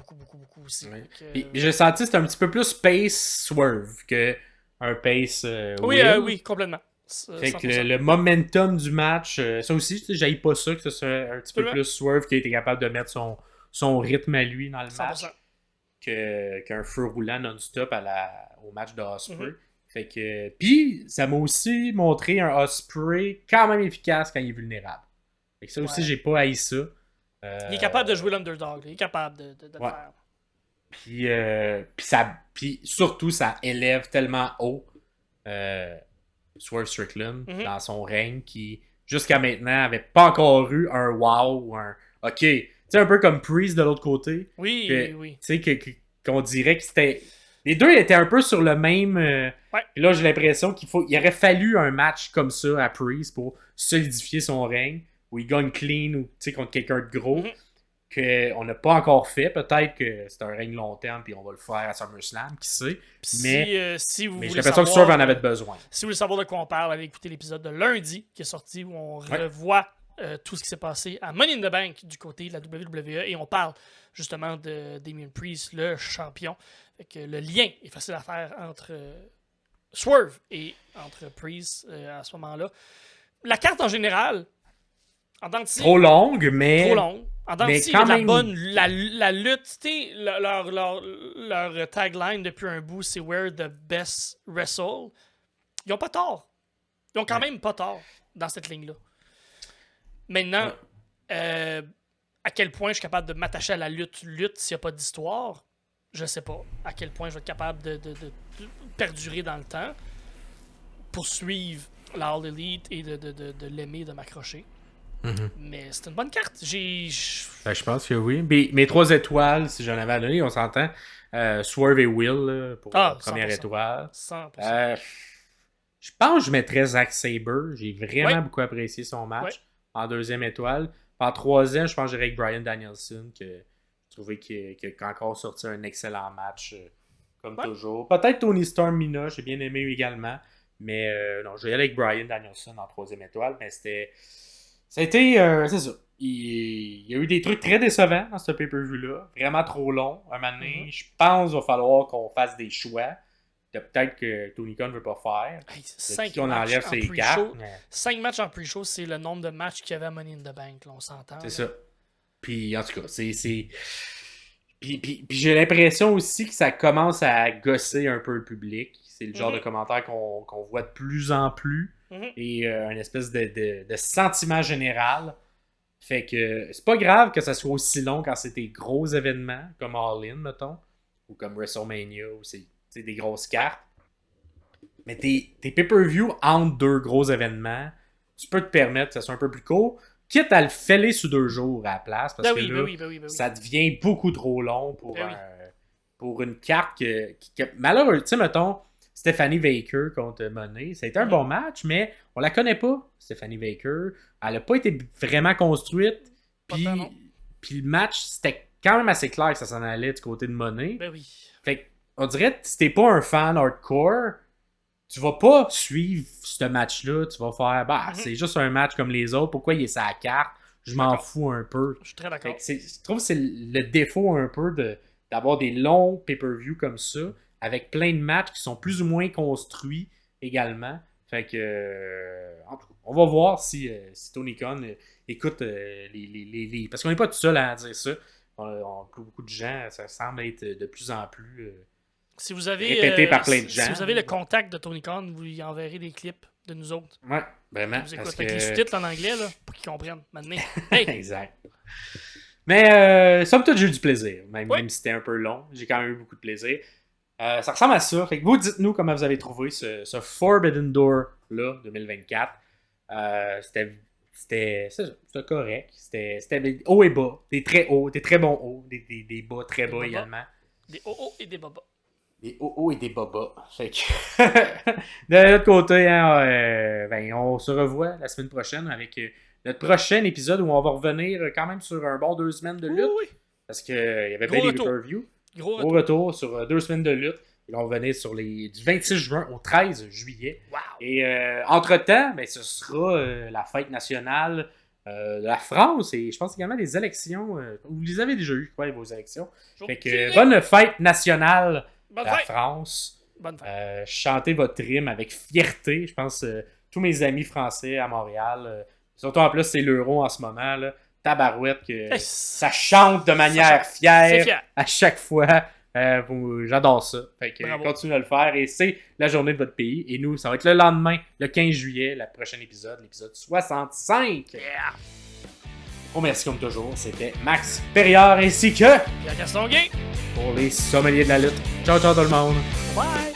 aussi. Oui. Puis j'ai senti que c'était un petit peu plus pace Swerve que un pace oui, complètement. Fait que le momentum du match, ça aussi, j'haïs pas ça, que ce soit un petit peu plus Swerve qui a été capable de mettre son rythme à lui dans le match qu'un feu roulant non-stop au match de Ospreay. Fait que, puis, ça m'a aussi montré un Ospreay quand même efficace quand il est vulnérable. Fait que ça aussi, j'ai pas haï ça. Il est capable de jouer l'underdog. Il est capable de le faire. Puis surtout, ça élève tellement haut Swerve Strickland dans son règne qui, jusqu'à maintenant, avait pas encore eu un wow ou un OK. Tu sais, un peu comme Priest de l'autre côté. Oui. Tu sais, qu'on dirait que c'était... Les deux étaient un peu sur le même... Puis là, j'ai l'impression qu'il aurait fallu un match comme ça à Priest pour solidifier son règne, où il gagne clean ou contre quelqu'un de gros, qu'on n'a pas encore fait. Peut-être que c'est un règne long terme puis on va le faire à SummerSlam, qui sait. Mais si vous j'ai voulez l'impression que Swerve en avait besoin. Si vous voulez savoir de quoi on parle, allez écouter l'épisode de lundi qui est sorti où on revoit tout ce qui s'est passé à Money in the Bank du côté de la WWE et on parle justement de Damien Priest, le champion. Fait que le lien est facile à faire entre Swerve et entre Priest à ce moment-là. La carte en général, en tant que trop longue, mais... Trop longue. En tant que quand même... la lutte, leur tagline depuis un bout, c'est We're the best wrestle. Ils ont pas tort. Ils ont quand même pas tort dans cette ligne-là. Maintenant, à quel point je suis capable de m'attacher à la lutte s'il n'y a pas d'histoire, je sais pas. À quel point je vais être capable de perdurer dans le temps, poursuivre la All Elite et de l'aimer, de m'accrocher. Mais c'est une bonne carte. Je pense que oui. Mes 3 étoiles, si j'en avais à donner, on s'entend. Swerve et Will là, pour la première 100%. Étoile. 100%. Je pense que je mettrais Zack Sabre. J'ai vraiment beaucoup apprécié son match. En 2e étoile. En 3e, je pense que j'irais avec Bryan Danielson, que je trouvais qu'il a encore sorti un excellent match, comme toujours. Peut-être Tony Storm Mina, j'ai bien aimé également. Mais non, je vais y aller avec Bryan Danielson en 3e étoile. Mais c'était... Ça a été... c'est ça. Il y a eu des trucs très décevants dans ce pay-per-view-là. Vraiment trop long. Un moment donné, je pense qu'il va falloir qu'on fasse des choix. Peut-être que Tony Khan ne veut pas faire. 5 qu'on enlève ses cartes. 5 matchs en pre-show, c'est le nombre de matchs qu'il y avait à Money in the Bank. Là, on s'entend. C'est ça. Puis, en tout cas, c'est... Puis j'ai l'impression aussi que ça commence à gosser un peu le public. C'est le genre de commentaire qu'on voit de plus en plus. Et une espèce de sentiment général. Fait que c'est pas grave que ça soit aussi long quand c'est des gros événements, comme All In, mettons, ou comme WrestleMania, où c'est des grosses cartes. Mais tes pay-per-view entre 2 gros événements, tu peux te permettre que ça soit un peu plus court. quitte à le fêler sur 2 jours à la place, parce Ben que oui, là, ben oui, ben oui, ben oui. ça devient beaucoup trop long pour, Ben oui. pour une carte que malheureusement, tu sais, mettons, Stephanie Baker contre Monet, ça a été un bon match, mais on la connaît pas, Stephanie Baker. Elle a pas été vraiment construite, puis le match, c'était quand même assez clair que ça s'en allait du côté de Monet. Ben oui. Fait que, on dirait que si t'es pas un fan hardcore, tu vas pas suivre ce match-là. Tu vas faire, c'est juste un match comme les autres. Pourquoi il est sur la carte? Je m'en fous un peu. Je suis très d'accord. Je trouve que c'est le défaut un peu d'avoir des longs pay-per-view comme ça, avec plein de matchs qui sont plus ou moins construits également. Fait que, en tout cas, on va voir si Tony Khan écoute les... Parce qu'on n'est pas tout seul à dire ça. Beaucoup de gens, ça semble être de plus en plus si vous avez, répété par plein de gens. Si vous avez le contact de Tony Khan, vous lui enverrez des clips de nous autres. Ouais, vraiment. Vous écoutez avec les sous-titres en anglais là, pour qu'ils comprennent. Maintenant, hey! Exact. Mais somme toute, j'ai eu du plaisir. Même si c'était un peu long, j'ai quand même eu beaucoup de plaisir. Ça ressemble à ça. Fait que vous, dites-nous comment vous avez trouvé ce Forbidden Door-là, 2024. C'était correct. C'était haut et bas. Des très hauts, des très bons hauts, des bas très bas également. Des hauts et des bas. Des hauts et des bas. Fait que de l'autre côté, on se revoit la semaine prochaine avec notre prochain épisode où on va revenir quand même sur un bon 2 semaines de lutte. Oui. Parce qu'il y avait bien des pay-per-view. Gros retour sur 2 semaines de lutte. Et on va revenir sur du 26 juin au 13 juillet. Wow. Et entre-temps, ce sera la fête nationale de la France et je pense également des élections. Vous les avez déjà eues, je crois, vos élections. Fait que bonne fête nationale de la France. Bonne fête. Chantez votre rime avec fierté. Je pense tous mes amis français à Montréal, surtout en plus c'est l'euro en ce moment, là, tabarouette que ça chante de manière fière à chaque fois. J'adore ça. Fait que continuez à le faire et c'est la journée de votre pays. Et nous, ça va être le lendemain, le 15 juillet, le prochain épisode, l'épisode 65. Yeah. Merci comme toujours, c'était Max Perriard ainsi que Pierre Castonguay pour les sommeliers de la lutte. Ciao tout le monde. Bye.